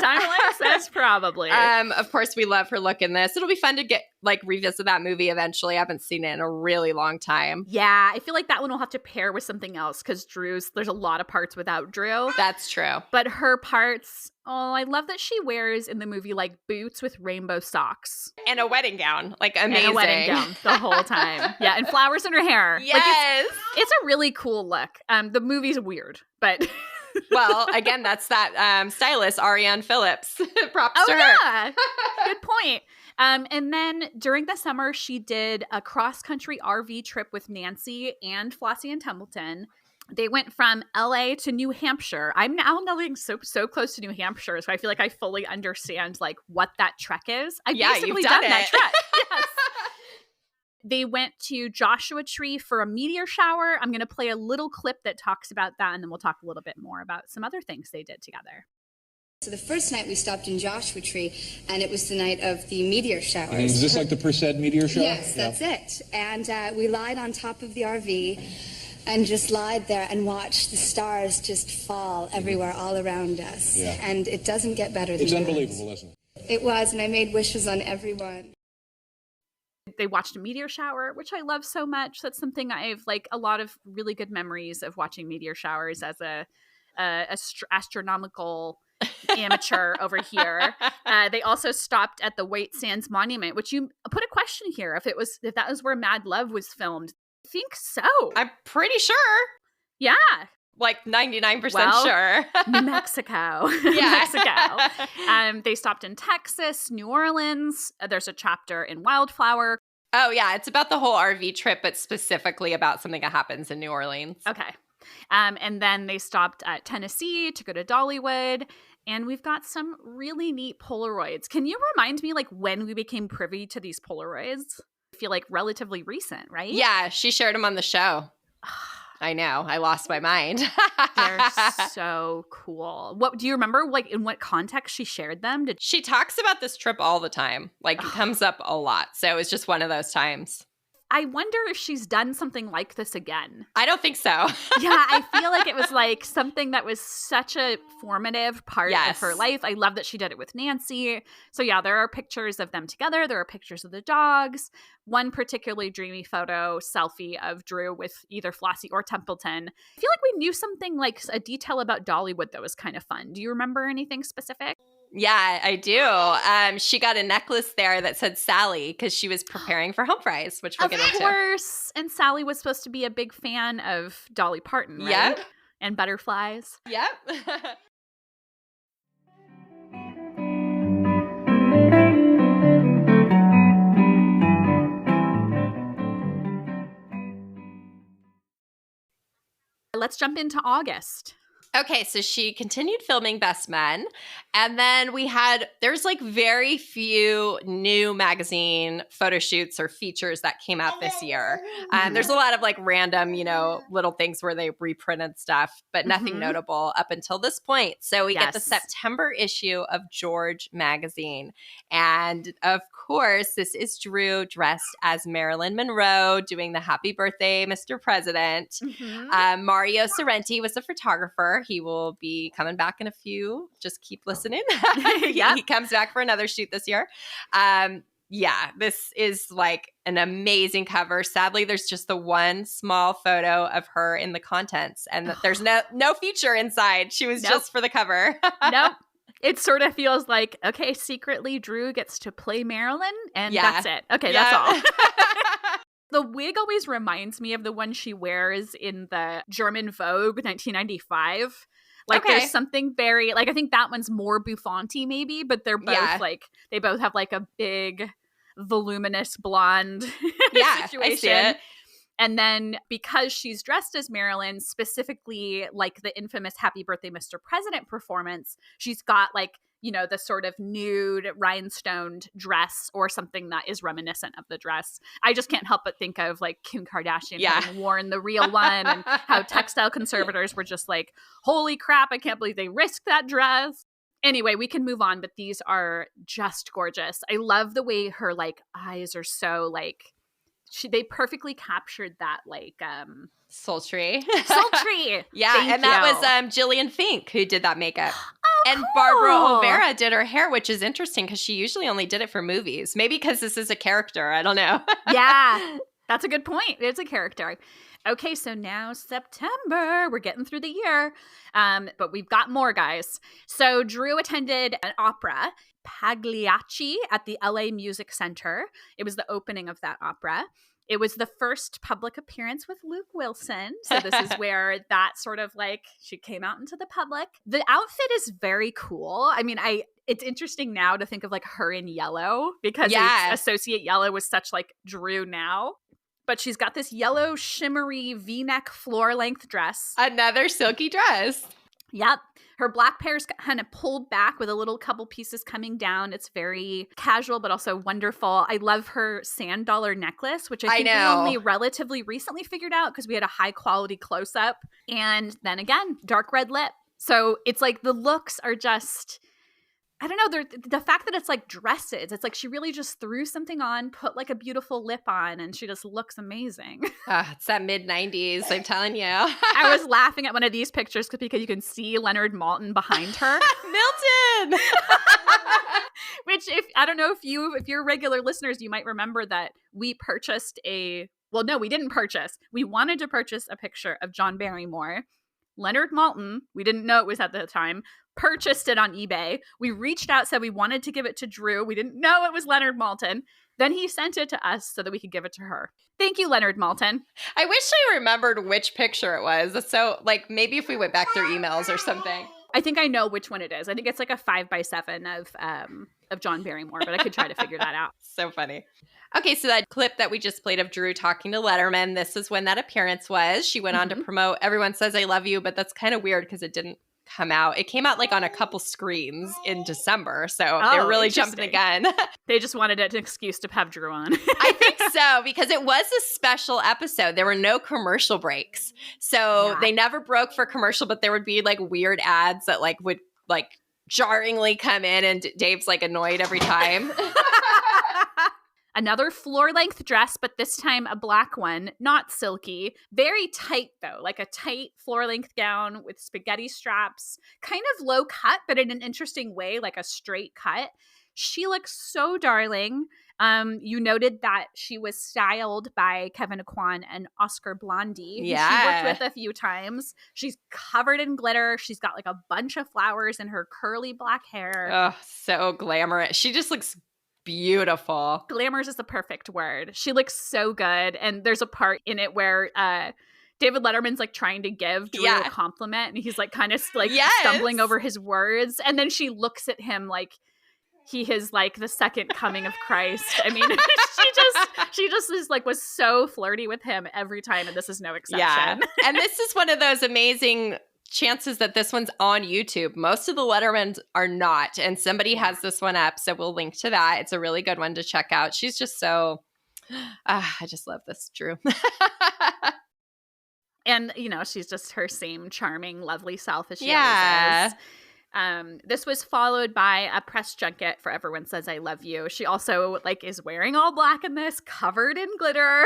timeline says probably. Of course, we love her look in this. It'll be fun to get revisit that movie eventually. I haven't seen it in a really long time. Yeah, I feel like that one will have to pair with something else because there's a lot of parts without Drew. That's true. But her parts, I love that she wears in the movie boots with rainbow socks. And a wedding gown. Amazing. And a wedding gown the whole time. Yeah, and flowers in her hair. Yes. It's a really cool look. The movie's weird, but... Well, again, that's that stylist, Ariane Phillips. Props to her. Yeah. Good point. And then during the summer, she did a cross-country RV trip with Nancy and Flossie and Templeton. They went from LA to New Hampshire. I'm now living so close to New Hampshire, so I feel like I fully understand what that trek is. I've basically you've done that it. trek. Yes. They went to Joshua Tree for a meteor shower. I'm going to play a little clip that talks about that, and then we'll talk a little bit more about some other things they did together. So the first night we stopped in Joshua Tree, and it was the night of the meteor showers. And is this like the Perseid meteor shower? Yes, that's it. And we lied on top of the RV and just lied there and watched the stars just fall everywhere all around us. Yeah. And it doesn't get better than It's that. unbelievable, isn't it? It was, and I made wishes on everyone. They watched a meteor shower, which I love so much. That's something I've a lot of really good memories of watching meteor showers as a astronomical amateur over here. They also stopped at the White Sands Monument, which you put a question here if that was where Mad Love was filmed. I think so. I'm pretty sure. Yeah. 99% Well, sure. New Mexico. Yeah. Mexico. They stopped in Texas, New Orleans. There's a chapter in Wildflower. Oh, yeah. It's about the whole RV trip, but specifically about something that happens in New Orleans. Okay. And then they stopped at Tennessee to go to Dollywood. And we've got some really neat Polaroids. Can you remind me when we became privy to these Polaroids? I feel relatively recent, right? Yeah, she shared them on the show. I know. I lost my mind. They're so cool. What do you remember? In what context she shared them? She talks about this trip all the time. It comes up a lot. So it was just one of those times. I wonder if she's done something like this again. I don't think so. Yeah, I feel like it was something that was such a formative part of her life. I love that she did it with Nancy. So yeah, there are pictures of them together. There are pictures of the dogs. One particularly dreamy photo, selfie of Drew with either Flossie or Templeton. I feel like we knew something a detail about Dollywood that was kind of fun. Do you remember anything specific? Yeah, I do. She got a necklace there that said Sally because she was preparing for home fries, which we'll get into. Of course. And Sally was supposed to be a big fan of Dolly Parton, right? Yep. And butterflies. Yep. Let's jump into August. Okay, so she continued filming Best Men, and then there's very few new magazine photo shoots or features that came out this year. There's a lot of random, little things where they reprinted stuff, but nothing notable up until this point. So we get the September issue of George magazine. And of course, this is Drew dressed as Marilyn Monroe doing the Happy Birthday, Mr. President. Mario Sorrenti was the photographer. He will be coming back in a few. Just keep listening. He comes back for another shoot this year. This is an amazing cover. Sadly, there's just the one small photo of her in the contents, and there's no feature inside. She was just for the cover. Nope. It sort of feels okay, secretly Drew gets to play Marilyn, and that's it. Okay, that's all. The wig always reminds me of the one she wears in the German Vogue 1995. There's something very, I think that one's more bouffanty maybe, but they're both they both have a big, voluminous blonde situation. I see it. And then because she's dressed as Marilyn, specifically the infamous Happy Birthday, Mr. President performance, she's got the sort of nude rhinestoned dress or something that is reminiscent of the dress. I just can't help but think of Kim Kardashian having worn the real one and how textile conservators were just holy crap, I can't believe they risked that dress. Anyway, we can move on, but these are just gorgeous. I love the way her eyes are so they perfectly captured that, like, sultry. Yeah, Thank and that you. was Jillian Fink who did that makeup. And cool. Barbara Olvera did her hair, which is interesting because she usually only did it for movies. Maybe because this is a character. I don't know. Yeah, that's a good point. It's a character. Okay, so now September. We're getting through the year. But we've got more, guys. So Drew attended an opera, Pagliacci, at the LA Music Center. It was the opening of that opera. It was the first public appearance with Luke Wilson. So this is where that sort of like, she came out into the public. The outfit is very cool. I mean, it's interesting now to think of like her in yellow because I associate yellow with such like Drew now. But she's got this yellow shimmery V-neck floor-length dress. Another silky dress. Yep. Her black hair's kind of pulled back with a little couple pieces coming down. It's very casual, but also wonderful. I love her sand dollar necklace, which I think we only relatively recently figured out because we had a high quality close-up. And then again, dark red lip. So it's like the looks are just, I don't know, the fact that it's like dresses, it's like she really just threw something on, put like a beautiful lip on, and she just looks amazing. It's that mid-90s, I'm telling you. I was laughing at one of these pictures because you can see Leonard Maltin behind her. Milton! Which, I don't know if you're regular listeners, you might remember that we purchased we didn't purchase. We wanted to purchase a picture of Drew Barrymore. Leonard Maltin, we didn't know it was at the time, purchased it on eBay. We reached out, said we wanted to give it to Drew. We didn't know it was Leonard Maltin. Then he sent it to us so that we could give it to her. Thank you, Leonard Maltin. I wish I remembered which picture it was. So, like, maybe if we went back through emails or something. I think I know which one it is. I think it's like a 5x7 of Drew Barrymore, but I could try to figure that out. So funny. Okay, so that clip that we just played of Drew talking to Letterman, this is when that appearance was. She went on to promote Everyone Says I Love You, but that's kind of weird because it didn't come out. It came out like on a couple screens in December, so they're really jumping the gun. They just wanted an excuse to have Drew on. I think so, because it was a special episode. There were no commercial breaks. So they never broke for commercial, but there would be like weird ads that like would like jarringly come in, and Dave's like annoyed every time. Another floor-length dress, but this time a black one, not silky. Very tight, though, like a tight floor-length gown with spaghetti straps. Kind of low cut, but in an interesting way, like a straight cut. She looks so darling. You noted that she was styled by Kevin Aquan and Oscar Blondie, who she worked with a few times. She's covered in glitter. She's got like a bunch of flowers in her curly black hair. Oh, so glamorous. She just looks beautiful. Glamorous is the perfect word. She looks so good. And there's a part in it where David Letterman's like trying to give Drew a compliment, and he's like kind of like stumbling over his words. And then she looks at him like he is like the second coming of Christ. I mean, she just is like was so flirty with him every time, and this is no exception. Yeah. And this is one of those amazing chances that this one's on YouTube. Most of the Lettermans are not, and somebody has this one up, so we'll link to that. It's a really good one to check out. She's just so I just love this Drew. And you know, she's just her same charming, lovely self as she always is. This was followed by a press junket for Everyone Says I Love You. She also like is wearing all black in this, covered in glitter.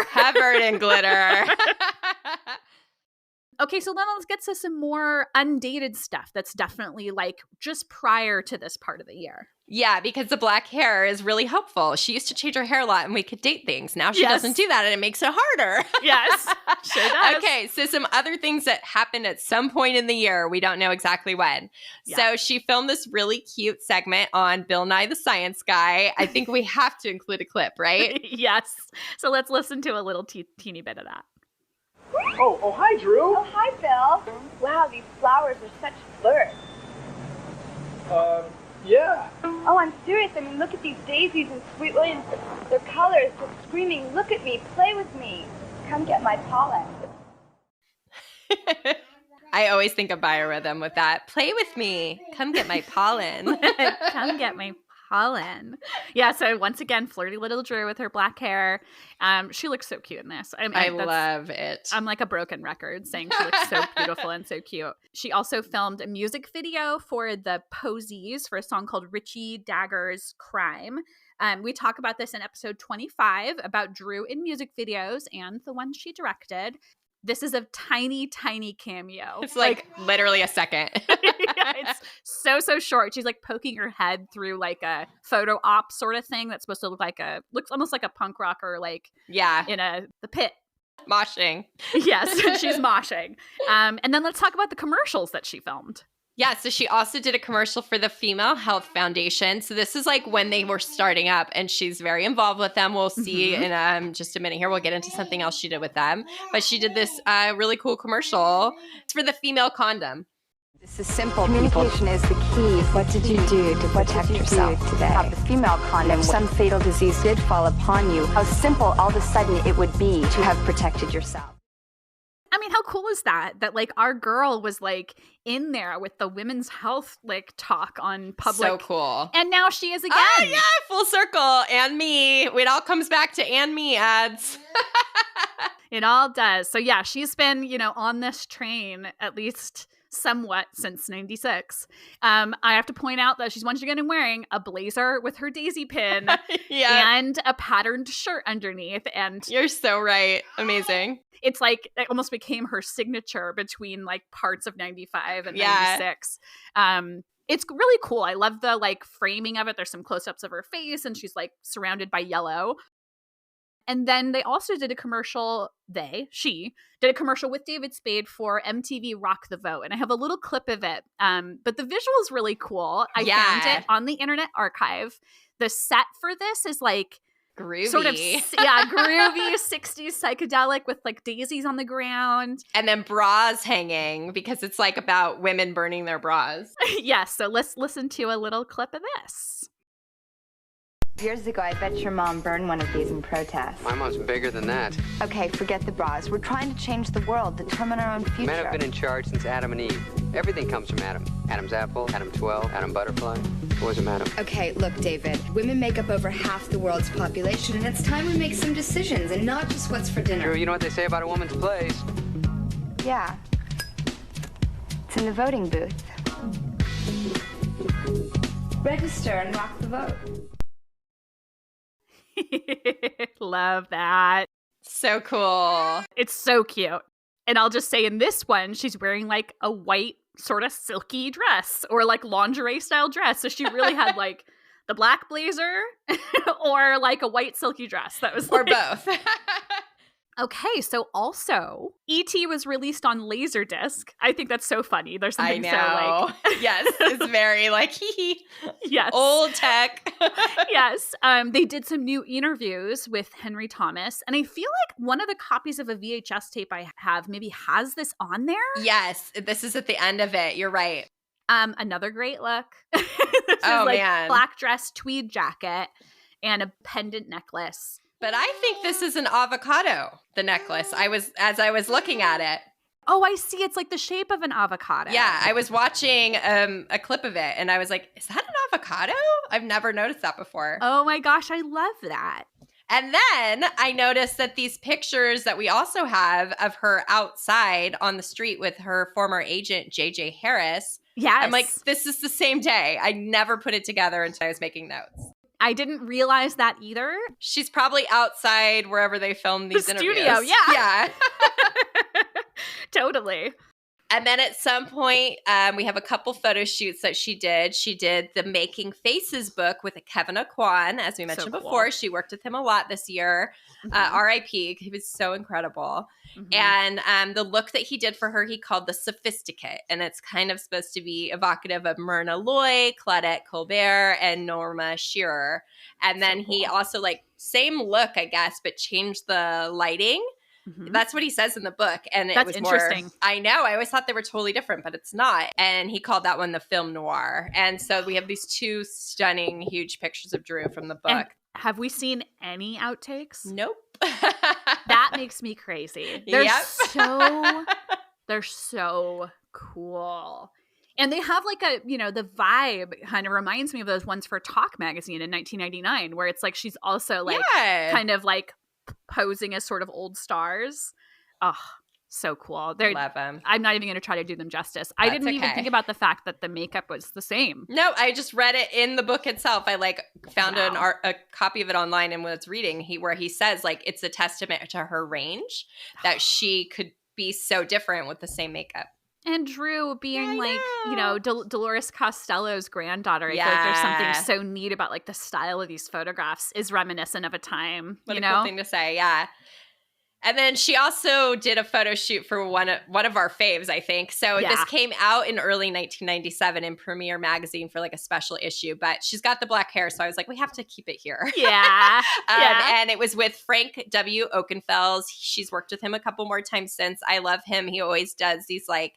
Okay, so then let's get to some more undated stuff that's definitely like just prior to this part of the year. Yeah, because the black hair is really helpful. She used to change her hair a lot and we could date things. Now she doesn't do that, and it makes it harder. Yes, sure does. Okay, so some other things that happened at some point in the year. We don't know exactly when. Yeah. So she filmed this really cute segment on Bill Nye the Science Guy. I think we have to include a clip, right? Yes. So let's listen to a little teeny bit of that. Oh, hi, Drew. Oh, hi, Phil. Wow, these flowers are such flirts. Yeah. Oh, I'm serious. I mean, look at these daisies and sweet williams. Their colors just screaming, look at me, play with me. Come get my pollen. I always think of biorhythm with that. Play with me. Come get my pollen. Come get my Colin. Yeah, so once again, flirty little Drew with her black hair. She looks so cute in this. I love it. I'm like a broken record saying she looks so beautiful and so cute. She also filmed a music video for the Posies for a song called Richie Dagger's Crime. We talk about this in episode 25 about Drew in music videos and the one she directed. This is a tiny, tiny cameo. It's like literally a second. Yeah, it's so short. She's like poking her head through like a photo op sort of thing that's supposed to looks almost like a punk rocker, like in the pit. Moshing. Yes, she's moshing. And then let's talk about the commercials that she filmed. Yeah, so she also did a commercial for the Female Health Foundation. So this is like when they were starting up, and she's very involved with them. We'll see in just a minute here. We'll get into something else she did with them. But she did this really cool commercial. It's for the female condom. This is simple. Communication is the key. What did you do to protect yourself today? Have the female condom. If some fatal disease did fall upon you, how simple all of a sudden it would be to have protected yourself. I mean, how cool is that? That like our girl was like in there with the women's health like talk on public. So cool. And now she is again. Oh, yeah, full circle. And me. It all comes back to and me ads. It all does. So yeah, she's been, on this train at least somewhat since 96. I have to point out that she's once again wearing a blazer with her daisy pin and a patterned shirt underneath. And you're so right. Amazing. It's like it almost became her signature between like parts of 95 and 96. It's really cool. I love the like framing of it. There's some close-ups of her face and she's like surrounded by yellow. And then they also did a commercial, she did a commercial with David Spade for MTV Rock the Vote. And I have a little clip of it. But the visual is really cool. I found it on the Internet Archive. The set for this is like groovy. Sort of, groovy 60s psychedelic with like daisies on the ground. And then bras hanging because it's like about women burning their bras. Yes, so let's listen to a little clip of this. Years ago, I bet your mom burned one of these in protest. My mom's bigger than that. Okay, forget the bras. We're trying to change the world, determine our own future. Men have been in charge since Adam and Eve. Everything comes from Adam. Adam's apple, Adam 12, Adam butterfly. Boys are Adam. Okay, look, David. Women make up over half the world's population, and it's time we make some decisions, and not just what's for dinner. Drew, you know what they say about a woman's place? Yeah. It's in the voting booth. Register and rock the vote. Love that. So cool. It's so cute. And I'll just say in this one, she's wearing like a white sort of silky dress or like lingerie style dress. So she really had like the black blazer or like a white silky dress. That was or both. Okay, so also E.T. was released on Laserdisc. I think that's so funny. There's something so like yes, it's very like yes, old tech. Yes, they did some new interviews with Henry Thomas, and I feel like one of the copies of a VHS tape I have maybe has this on there. Yes, this is at the end of it. You're right. Another great look. This is like man, black dress, tweed jacket, and a pendant necklace. But I think this is an avocado, the necklace. As I was looking at it. Oh, I see. It's like the shape of an avocado. Yeah, I was watching a clip of it, and I was like, is that an avocado? I've never noticed that before. Oh my gosh, I love that. And then I noticed that these pictures that we also have of her outside on the street with her former agent, J.J. Harris. Yes. I'm like, this is the same day. I never put it together until I was making notes. I didn't realize that either. She's probably outside wherever they filmed these interviews. Studio, yeah. Yeah. Totally. And then at some point, we have a couple photo shoots that she did. She did the Making Faces book with Kevin Aquan, as we mentioned before. She worked with him a lot this year. R.I.P. He was so incredible. And the look that he did for her, he called the Sophisticate. And it's kind of supposed to be evocative of Myrna Loy, Claudette Colbert, and Norma Shearer. And then he also, like, same look, I guess, but changed the lighting. That's what he says in the book. And it was interesting. More, I know. I always thought they were totally different, but it's not. And he called that one the film noir. And so we have these two stunning, huge pictures of Drew from the book. And have we seen any outtakes? Nope. That makes me crazy. They're so cool. And they have like a, the vibe kind of reminds me of those ones for Talk magazine in 1999, where it's like she's also like kind of like posing as sort of old stars. Oh, so cool. Love them. I'm not even going to try to do them justice. I didn't even think about the fact that the makeup was the same. No, I just read it in the book itself. I like found a copy of it online and was reading where he says like it's a testament to her range that she could be so different with the same makeup. And Drew being Dolores Costello's granddaughter. I feel like there's something so neat about like the style of these photographs is reminiscent of a time. What a cool thing to say, yeah. And then she also did a photo shoot for one of our faves, I think. So this came out in early 1997 in Premiere magazine for like a special issue. But she's got the black hair, so I was like, we have to keep it here. Yeah. And it was with Frank W. Oakenfels. She's worked with him a couple more times since. I love him. He always does these like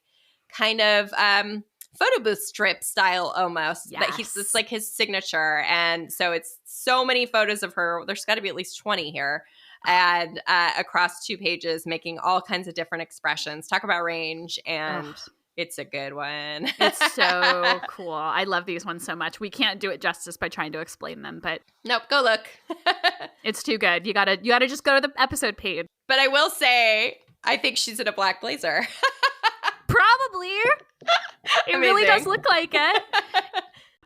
kind of photo booth strip style almost. Yes. It's like his signature. And so it's so many photos of her. There's got to be at least 20 here. And across 2 pages, making all kinds of different expressions. Talk about range, and it's a good one. It's so cool. I love these ones so much. We can't do it justice by trying to explain them, but nope, go look. It's too good. You gotta just go to the episode page. But I will say, I think she's in a black blazer. Probably. It really does look like it.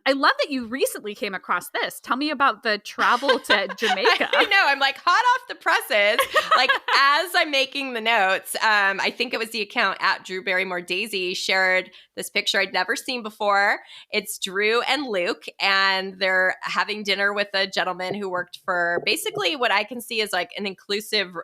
I love that you recently came across this. Tell me about the travel to Jamaica. I know. I'm like hot off the presses. Like as I'm making the notes, I think it was the account at Drew Barrymore Daisy shared this picture I'd never seen before. It's Drew and Luke, and they're having dinner with a gentleman who worked for basically what I can see as like an inclusive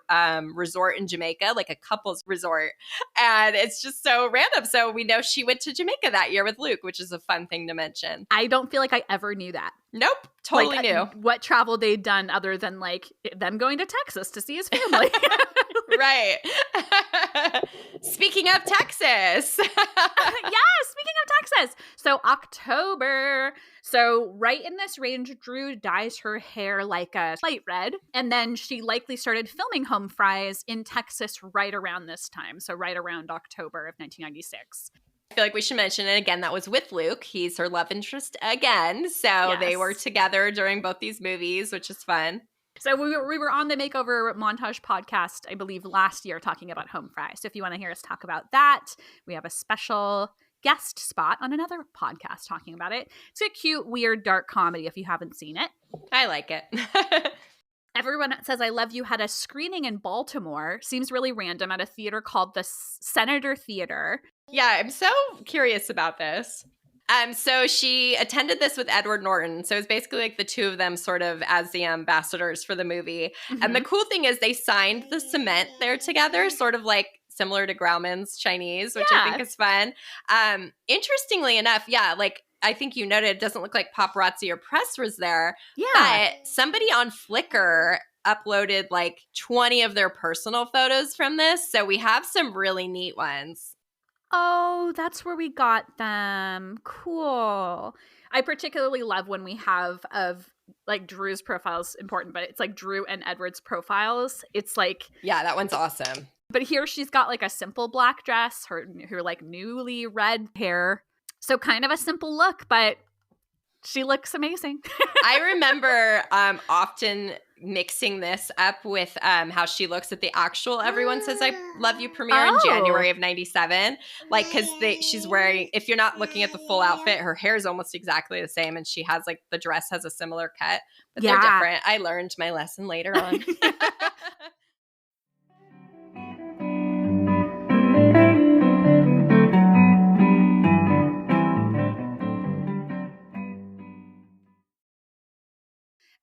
resort in Jamaica, like a couples resort. And it's just so random. So we know she went to Jamaica that year with Luke, which is a fun thing to mention. I don't feel like I ever knew that. Nope. Totally new. What travel they'd done other than like them going to Texas to see his family. Right. Speaking of Texas. Speaking of Texas. So October. So right in this range, Drew dyes her hair like a light red. And then she likely started filming Home Fries in Texas right around this time. So right around October of 1996. I feel like we should mention it again. That was with Luke. He's her love interest again. So they were together during both these movies, which is fun. So we were on the Makeover Montage podcast, I believe, last year talking about Home Fries. So if you want to hear us talk about that, we have a special guest spot on another podcast talking about it. It's a cute, weird, dark comedy if you haven't seen it. I like it. Everyone Says I Love You had a screening in Baltimore. Seems really random, at a theater called the Senator Theater. Yeah, I'm so curious about this. So she attended this with Edward Norton. So it's basically like the two of them sort of as the ambassadors for the movie. Mm-hmm. And the cool thing is they signed the cement there together, sort of like similar to Grauman's Chinese, which I think is fun. Interestingly enough, like I think you noted, it doesn't look like paparazzi or press was there. Yeah. But somebody on Flickr uploaded like 20 of their personal photos from this. So we have some really neat ones. Oh, that's where we got them. Cool. I particularly love when we have of like Drew's profiles important, but it's like Drew and Edward's profiles. It's like, yeah, that one's awesome. But here she's got like a simple black dress, her like newly red hair. So kind of a simple look, but she looks amazing. I remember often mixing this up with how she looks at the actual Everyone Says I Love You premiere in January of 97. Like, because she's wearing, if you're not looking at the full outfit, her hair is almost exactly the same. And she has like, the dress has a similar cut, but they're different. I learned my lesson later on.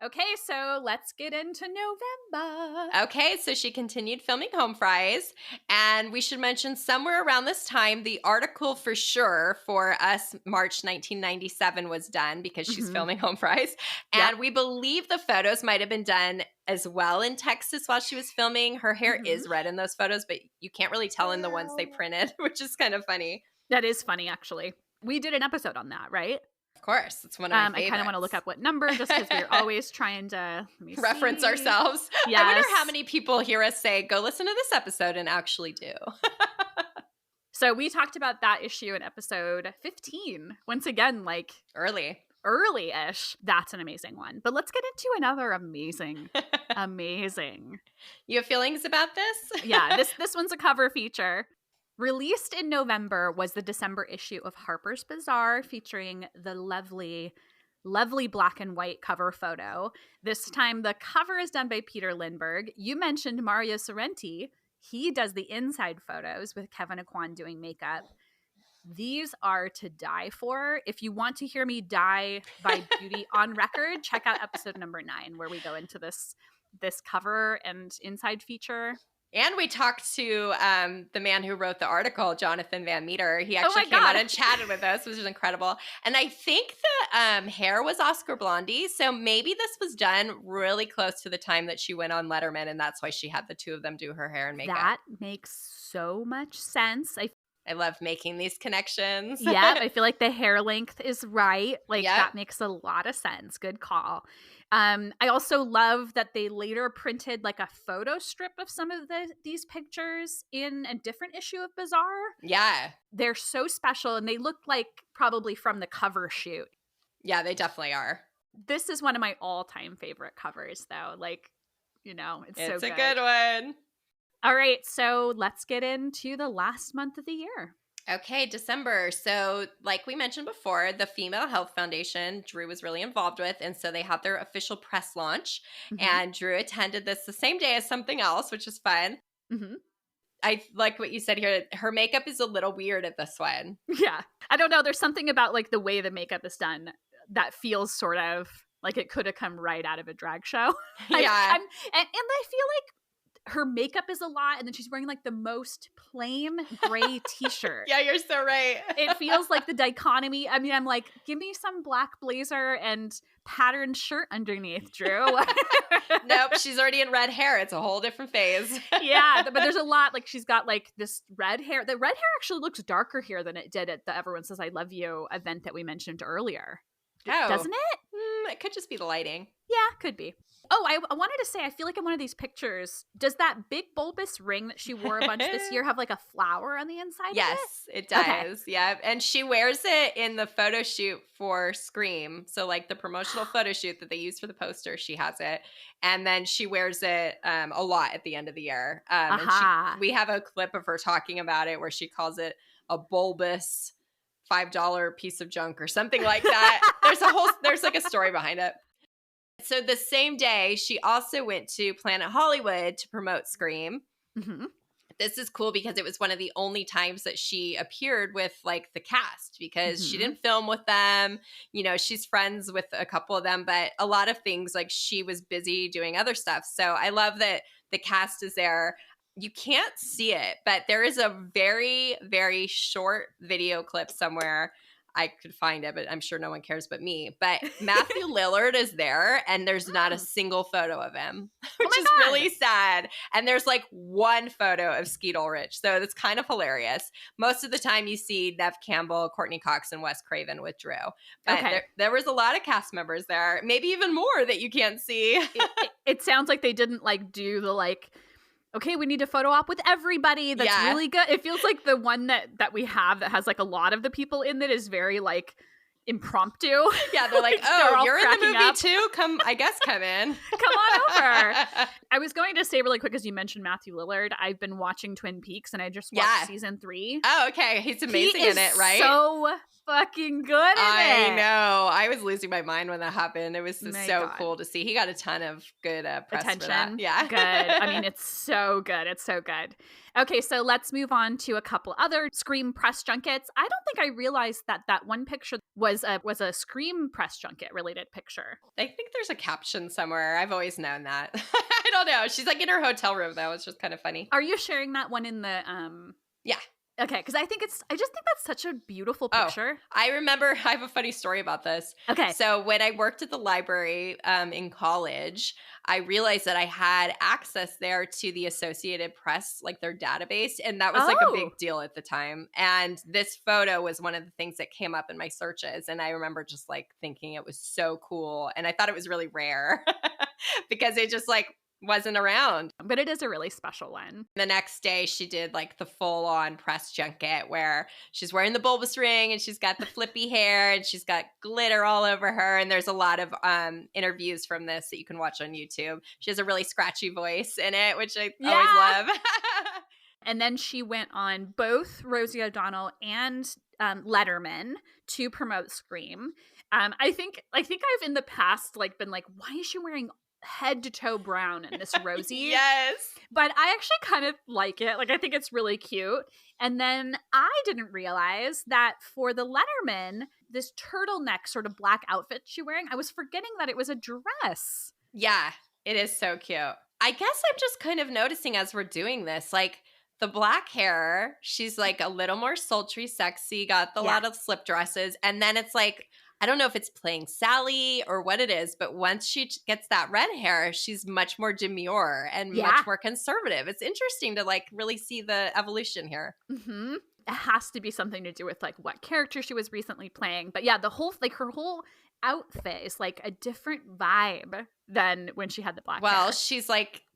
Okay, so let's get into November. Okay, so she continued filming Home Fries, and we should mention somewhere around this time, the article for sure for us, March 1997, was done because she's filming Home Fries. And we believe the photos might have been done as well in Texas while she was filming. Her hair is red in those photos, but you can't really tell in the ones they printed, which is kind of funny. That is funny, actually. We did an episode on that, right? Of course. It's one of my favorites. I kind of want to look up what number just because we're always trying to reference ourselves. Yes. I wonder how many people hear us say, go listen to this episode and actually do. So we talked about that issue in episode 15. Once again, like early-ish. That's an amazing one. But let's get into another amazing. You have feelings about this? Yeah, this one's a cover feature. Released in November was the December issue of Harper's Bazaar featuring the lovely black and white cover photo. This time the cover is done by Peter Lindbergh. You mentioned Mario Sorrenti. He does the inside photos with Kevin Aquan doing makeup. These are to die for. If you want to hear me die by beauty on record, check out episode number 9 where we go into this cover and inside feature. And we talked to the man who wrote the article, Jonathan Van Meter. He actually came on and chatted with us, which is incredible. And I think the hair was Oscar Blondie. So maybe this was done really close to the time that she went on Letterman. And that's why she had the two of them do her hair and makeup. That makes so much sense. I love making these connections. Yeah, I feel like the hair length is right. Like that makes a lot of sense. Good call. I also love that they later printed like a photo strip of some of these pictures in a different issue of Bazaar. Yeah. They're so special and they look like probably from the cover shoot. Yeah, they definitely are. This is one of my all-time favorite covers though. Like, you know, it's so good. It's a good one. All right, so let's get into the last month of the year. Okay, December. So like we mentioned before, the Female Health Foundation, Drew was really involved with. And so they had their official press launch. Mm-hmm. And Drew attended this the same day as something else, which was fun. Mm-hmm. I like what you said here. Her makeup is a little weird at this one. Yeah. I don't know. There's something about like the way the makeup is done that feels sort of like it could have come right out of a drag show. Yeah. And I feel like her makeup is a lot, and then she's wearing like the most plain gray t-shirt. Yeah, you're so right. It feels like the dichotomy. I mean, I'm like, give me some black blazer and patterned shirt underneath, Drew. Nope, she's already in red hair. It's a whole different phase. Yeah, but there's a lot. Like she's got like this red hair. The red hair actually looks darker here than it did at the Everyone Says I Love You event that we mentioned earlier. Oh. Doesn't it? It could just be the lighting. Yeah, could be. Oh, I wanted to say, I feel like in one of these pictures, does that big bulbous ring that she wore a bunch this year have like a flower on the inside yes, of it? It does. Okay. Yeah. And she wears it in the photo shoot for Scream. So like the promotional photo shoot that they used for the poster, she has it. And then she wears it a lot at the end of the year. And we have a clip of her talking about it where she calls it a bulbous $5 piece of junk or something like that. There's like a story behind it. So the same day, she also went to Planet Hollywood to promote Scream. Mm-hmm. This is cool because it was one of the only times that she appeared with like the cast because she didn't film with them. You know, she's friends with a couple of them, but a lot of things like she was busy doing other stuff. So I love that the cast is there. You can't see it, but there is a very, very short video clip somewhere. I could find it, but I'm sure no one cares but me. But Matthew Lillard is there, and there's not a single photo of him, which is really sad. And there's like one photo of Skeet Ulrich, so that's kind of hilarious. Most of the time you see Neve Campbell, Courtney Cox, and Wes Craven with Drew. But there was a lot of cast members there, maybe even more that you can't see. It sounds like they didn't like do the like, okay, we need a photo op with everybody. That's really good. It feels like the one that we have that has like a lot of the people in it is very like impromptu. Yeah, they're like, oh, you're in the movie too? Come in. Come on over. I was going to say really quick, as you mentioned Matthew Lillard, I've been watching Twin Peaks and I just watched season 3. Oh, okay. He's amazing in it, right? So fucking good in it. I know. I was losing my mind when that happened. It was so cool to see. He got a ton of good press attention. For that. Yeah. Good. I mean, it's so good. It's so good. Okay, so let's move on to a couple other Scream press junkets. I don't think I realized that one picture was a Scream press junket related picture. I think there's a caption somewhere. I've always known that. I don't know. She's like in her hotel room though. It's just kind of funny. Are you sharing that one in the Yeah. Okay, because I just think that's such a beautiful picture. I remember, I have a funny story about this. Okay. So when I worked at the library in college, I realized that I had access there to the Associated Press, like their database. And that was like a big deal at the time. And this photo was one of the things that came up in my searches. And I remember just like thinking it was so cool. And I thought it was really rare because it just like wasn't around. But it is a really special one. The next day, she did like the full-on press junket where she's wearing the bulbous ring and she's got the flippy hair and she's got glitter all over her. And there's a lot of interviews from this that you can watch on YouTube. She has a really scratchy voice in it, which I always love. And then she went on both Rosie O'Donnell and Letterman to promote Scream. I think I've in the past been like, why is she wearing head to toe brown in this Rosie? Yes. But I actually kind of like it. I think it's really cute. And then I didn't realize that for the Letterman, this turtleneck sort of black outfit she's wearing, I was forgetting that it was a dress. Yeah, it is so cute. I guess I'm just kind of noticing as we're doing this, the black hair, she's a little more sultry, sexy, got a lot of slip dresses. And then it's I don't know if it's playing Sally or what it is, but once she gets that red hair, she's much more demure and much more conservative. It's interesting to really see the evolution here. Mm-hmm. It has to be something to do with what character she was recently playing. But yeah, the whole her whole outfit is a different vibe than when she had the black hair. Well, she's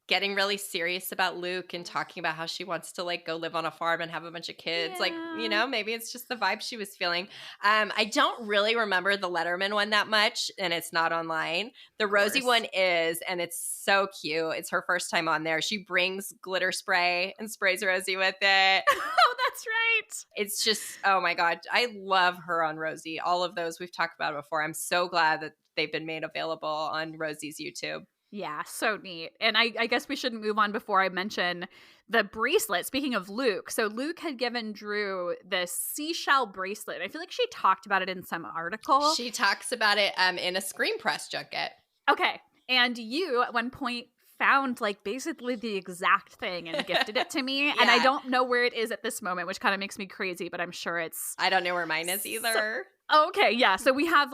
getting really serious about Luke and talking about how she wants to go live on a farm and have a bunch of kids. Maybe it's just the vibe she was feeling. I don't really remember the Letterman one that much, and it's not online. The Rosie one is, and it's so cute. It's her first time on there. She brings glitter spray and sprays Rosie with it. Oh, that's right. It's just, oh my God. I love her on Rosie. All of those we've talked about before. I'm so glad that they've been made available on Rosie's YouTube. Yeah, so neat. And I guess we shouldn't move on before I mention the bracelet. Speaking of Luke, so Luke had given Drew this seashell bracelet. I feel like she talked about it in some article. She talks about it in a Scream press junket. Okay. And you, at one point, found basically the exact thing and gifted it to me. And I don't know where it is at this moment, which kind of makes me crazy, but I'm sure it's... I don't know where mine is either. Okay, yeah. So we have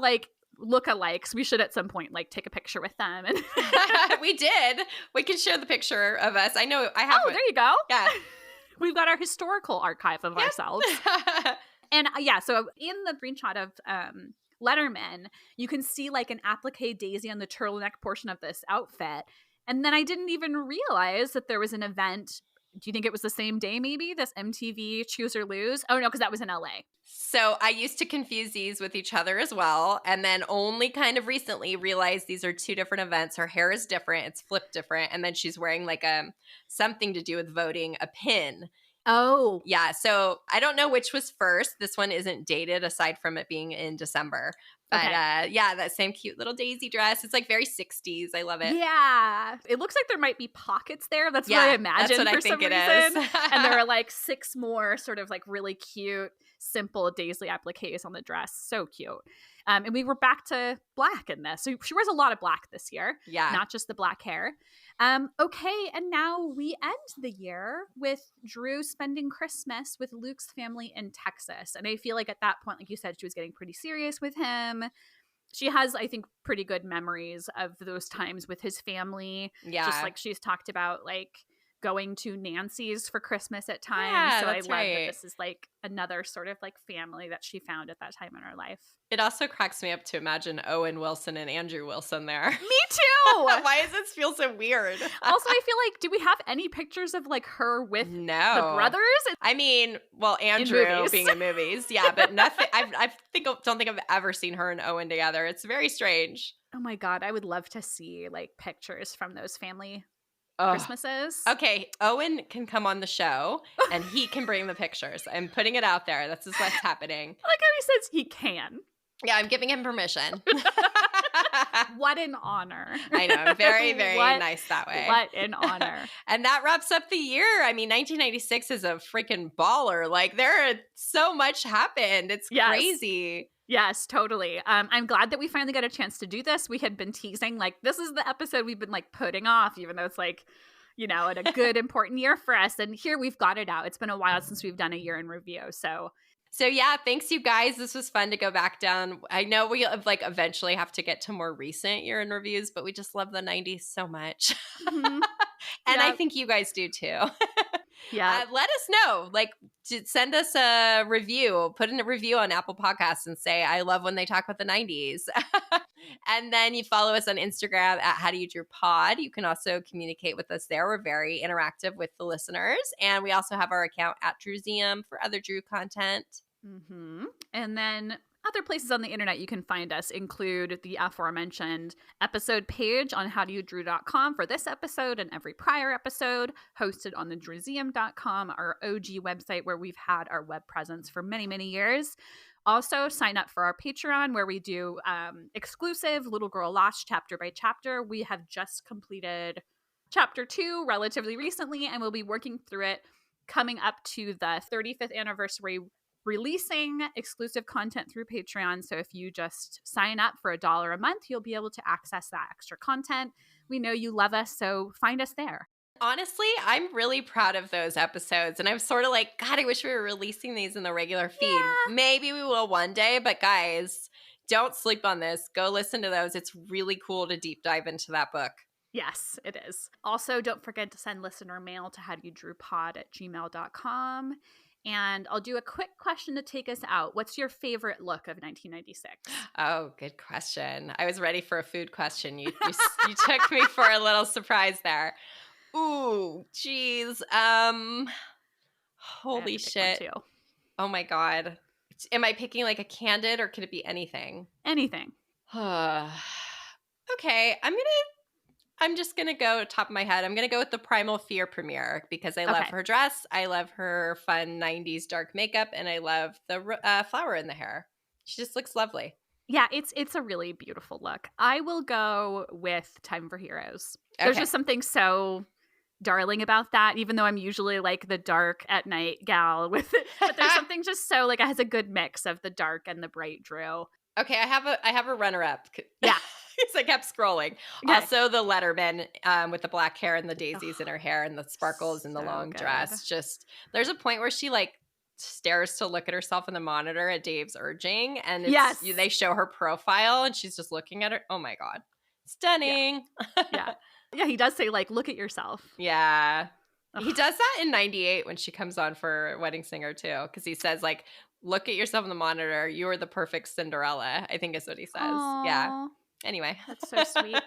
lookalikes. We should at some point take a picture with them. And we did. We can share the picture of us. I know I have. Oh, there you go. Yeah. We've got our historical archive of ourselves. And so in the screenshot of Letterman, you can see an applique daisy on the turtleneck portion of this outfit. And then I didn't even realize that there was an event. Do you think it was the same day, maybe? This MTV Choose or Lose? Oh, no, because that was in LA. So I used to confuse these with each other as well. And then only kind of recently realized these are two different events. Her hair is different. It's flipped different. And then she's wearing something to do with voting, a pin. Oh. Yeah. So I don't know which was first. This one isn't dated aside from it being in December. But that same cute little daisy dress. It's very 60s. I love it. Yeah. It looks like there might be pockets there. That's what I imagine that's what for I think some it reason. is. And there are 6 more sort of really cute, simple daisy appliques on the dress. So cute. And we were back to black in this. So she wears a lot of black this year. Yeah. Not just the black hair. Okay, and now we end the year with Drew spending Christmas with Luke's family in Texas. And I feel at that point, like you said, she was getting pretty serious with him. She has, I think, pretty good memories of those times with his family. Yeah. Just she's talked about going to Nancy's for Christmas at times. Yeah, so I love that's that right. this is another sort of family that she found at that time in her life. It also cracks me up to imagine Owen Wilson and Andrew Wilson there. Me too! Why does this feel so weird? Also, I feel do we have any pictures of her with the brothers? I mean, well, Andrew being in movies, yeah, but nothing. Don't think I've ever seen her and Owen together. It's very strange. Oh my God, I would love to see pictures from those family Christmases. Okay, Owen can come on the show and he can bring the pictures. I'm putting it out there. That's just what's happening. I like how he says he can. Yeah, I'm giving him permission. What an honor. I know. I'm very, very nice that way. What an honor. And that wraps up the year. I mean, 1996 is a freaking baller. There so much happened. It's crazy. Yes, totally. I'm glad that we finally got a chance to do this. We had been teasing, this is the episode we've been, putting off, even though it's, in a good, important year for us. And here we've got it out. It's been a while since we've done a year in review, So yeah, thanks you guys. This was fun to go back down. I know we eventually have to get to more recent year in reviews, but we just love the 90s so much. Mm-hmm. And I think you guys do too. Yeah. Let us know. Send us a review. Put in a review on Apple Podcasts and say, I love when they talk about the 90s. And then you follow us on Instagram at How Do You Drew Pod. You can also communicate with us there. We're very interactive with the listeners. And we also have our account at Drewseum for other Drew content. Mm-hmm. And then other places on the internet you can find us include the aforementioned episode page on howdoyoudrew.com for this episode and every prior episode, hosted on the drewseum.com, our OG website where we've had our web presence for many, many years. Also, sign up for our Patreon where we do exclusive Little Girl Lost chapter by chapter. We have just completed chapter 2 relatively recently, and we'll be working through it coming up to the 35th anniversary, releasing exclusive content through Patreon. So if you just sign up for $1 a month, you'll be able to access that extra content. We know you love us, so find us there. Honestly, I'm really proud of those episodes. And I'm sort of like, God, I wish we were releasing these in the regular feed. Yeah. Maybe we will one day. But guys, don't sleep on this. Go listen to those. It's really cool to deep dive into that book. Yes, it is. Also, don't forget to send listener mail to howdoyoudrewpod@gmail.com. And I'll do a quick question to take us out. What's your favorite look of 1996? Oh, good question. I was ready for a food question. You took me for a little surprise there. Ooh, geez. Holy shit. Oh my God. Am I picking like a candid or could it be anything? Anything. Okay. I'm just going to go top of my head. I'm going to go with the Primal Fear premiere because I love her dress. I love her fun 90s dark makeup. And I love the flower in the hair. She just looks lovely. Yeah, it's a really beautiful look. I will go with Time for Heroes. There's just something so darling about that, even though I'm usually like the dark at night gal with it. But there's something just so like it has a good mix of the dark and the bright Drew. Okay, I have a runner up. Yeah. Because I kept scrolling. Okay. Also, the Letterman with the black hair and the daisies in her hair and the sparkles and the long dress. Just there's a point where she like stares to look at herself in the monitor at Dave's urging, and they show her profile, and she's just looking at her. Oh my God, stunning! Yeah. He does say like, look at yourself. Yeah, he does that in '98 when she comes on for Wedding Singer too, because he says like, look at yourself in the monitor. You are the perfect Cinderella. I think is what he says. Aww. Yeah. Anyway, that's so sweet.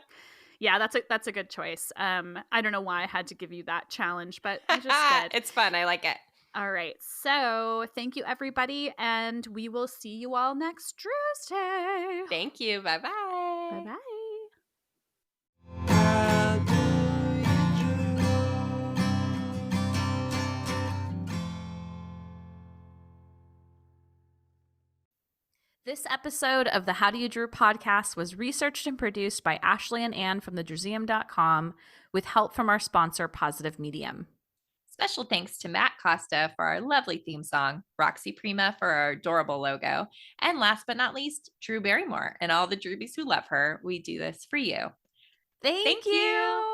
Yeah, that's a good choice. I don't know why I had to give you that challenge, but I just did. It's fun. I like it. All right. So thank you, everybody, and we will see you all next Tuesday. Thank you. Bye-bye. Bye-bye. This episode of the How Do You Drew podcast was researched and produced by Ashley and Ann from thedrewseum.com with help from our sponsor, Positive Medium. Special thanks to Matt Costa for our lovely theme song, Roxy Prima for our adorable logo, and last but not least, Drew Barrymore and all the Drewbies who love her. We do this for you. Thank you.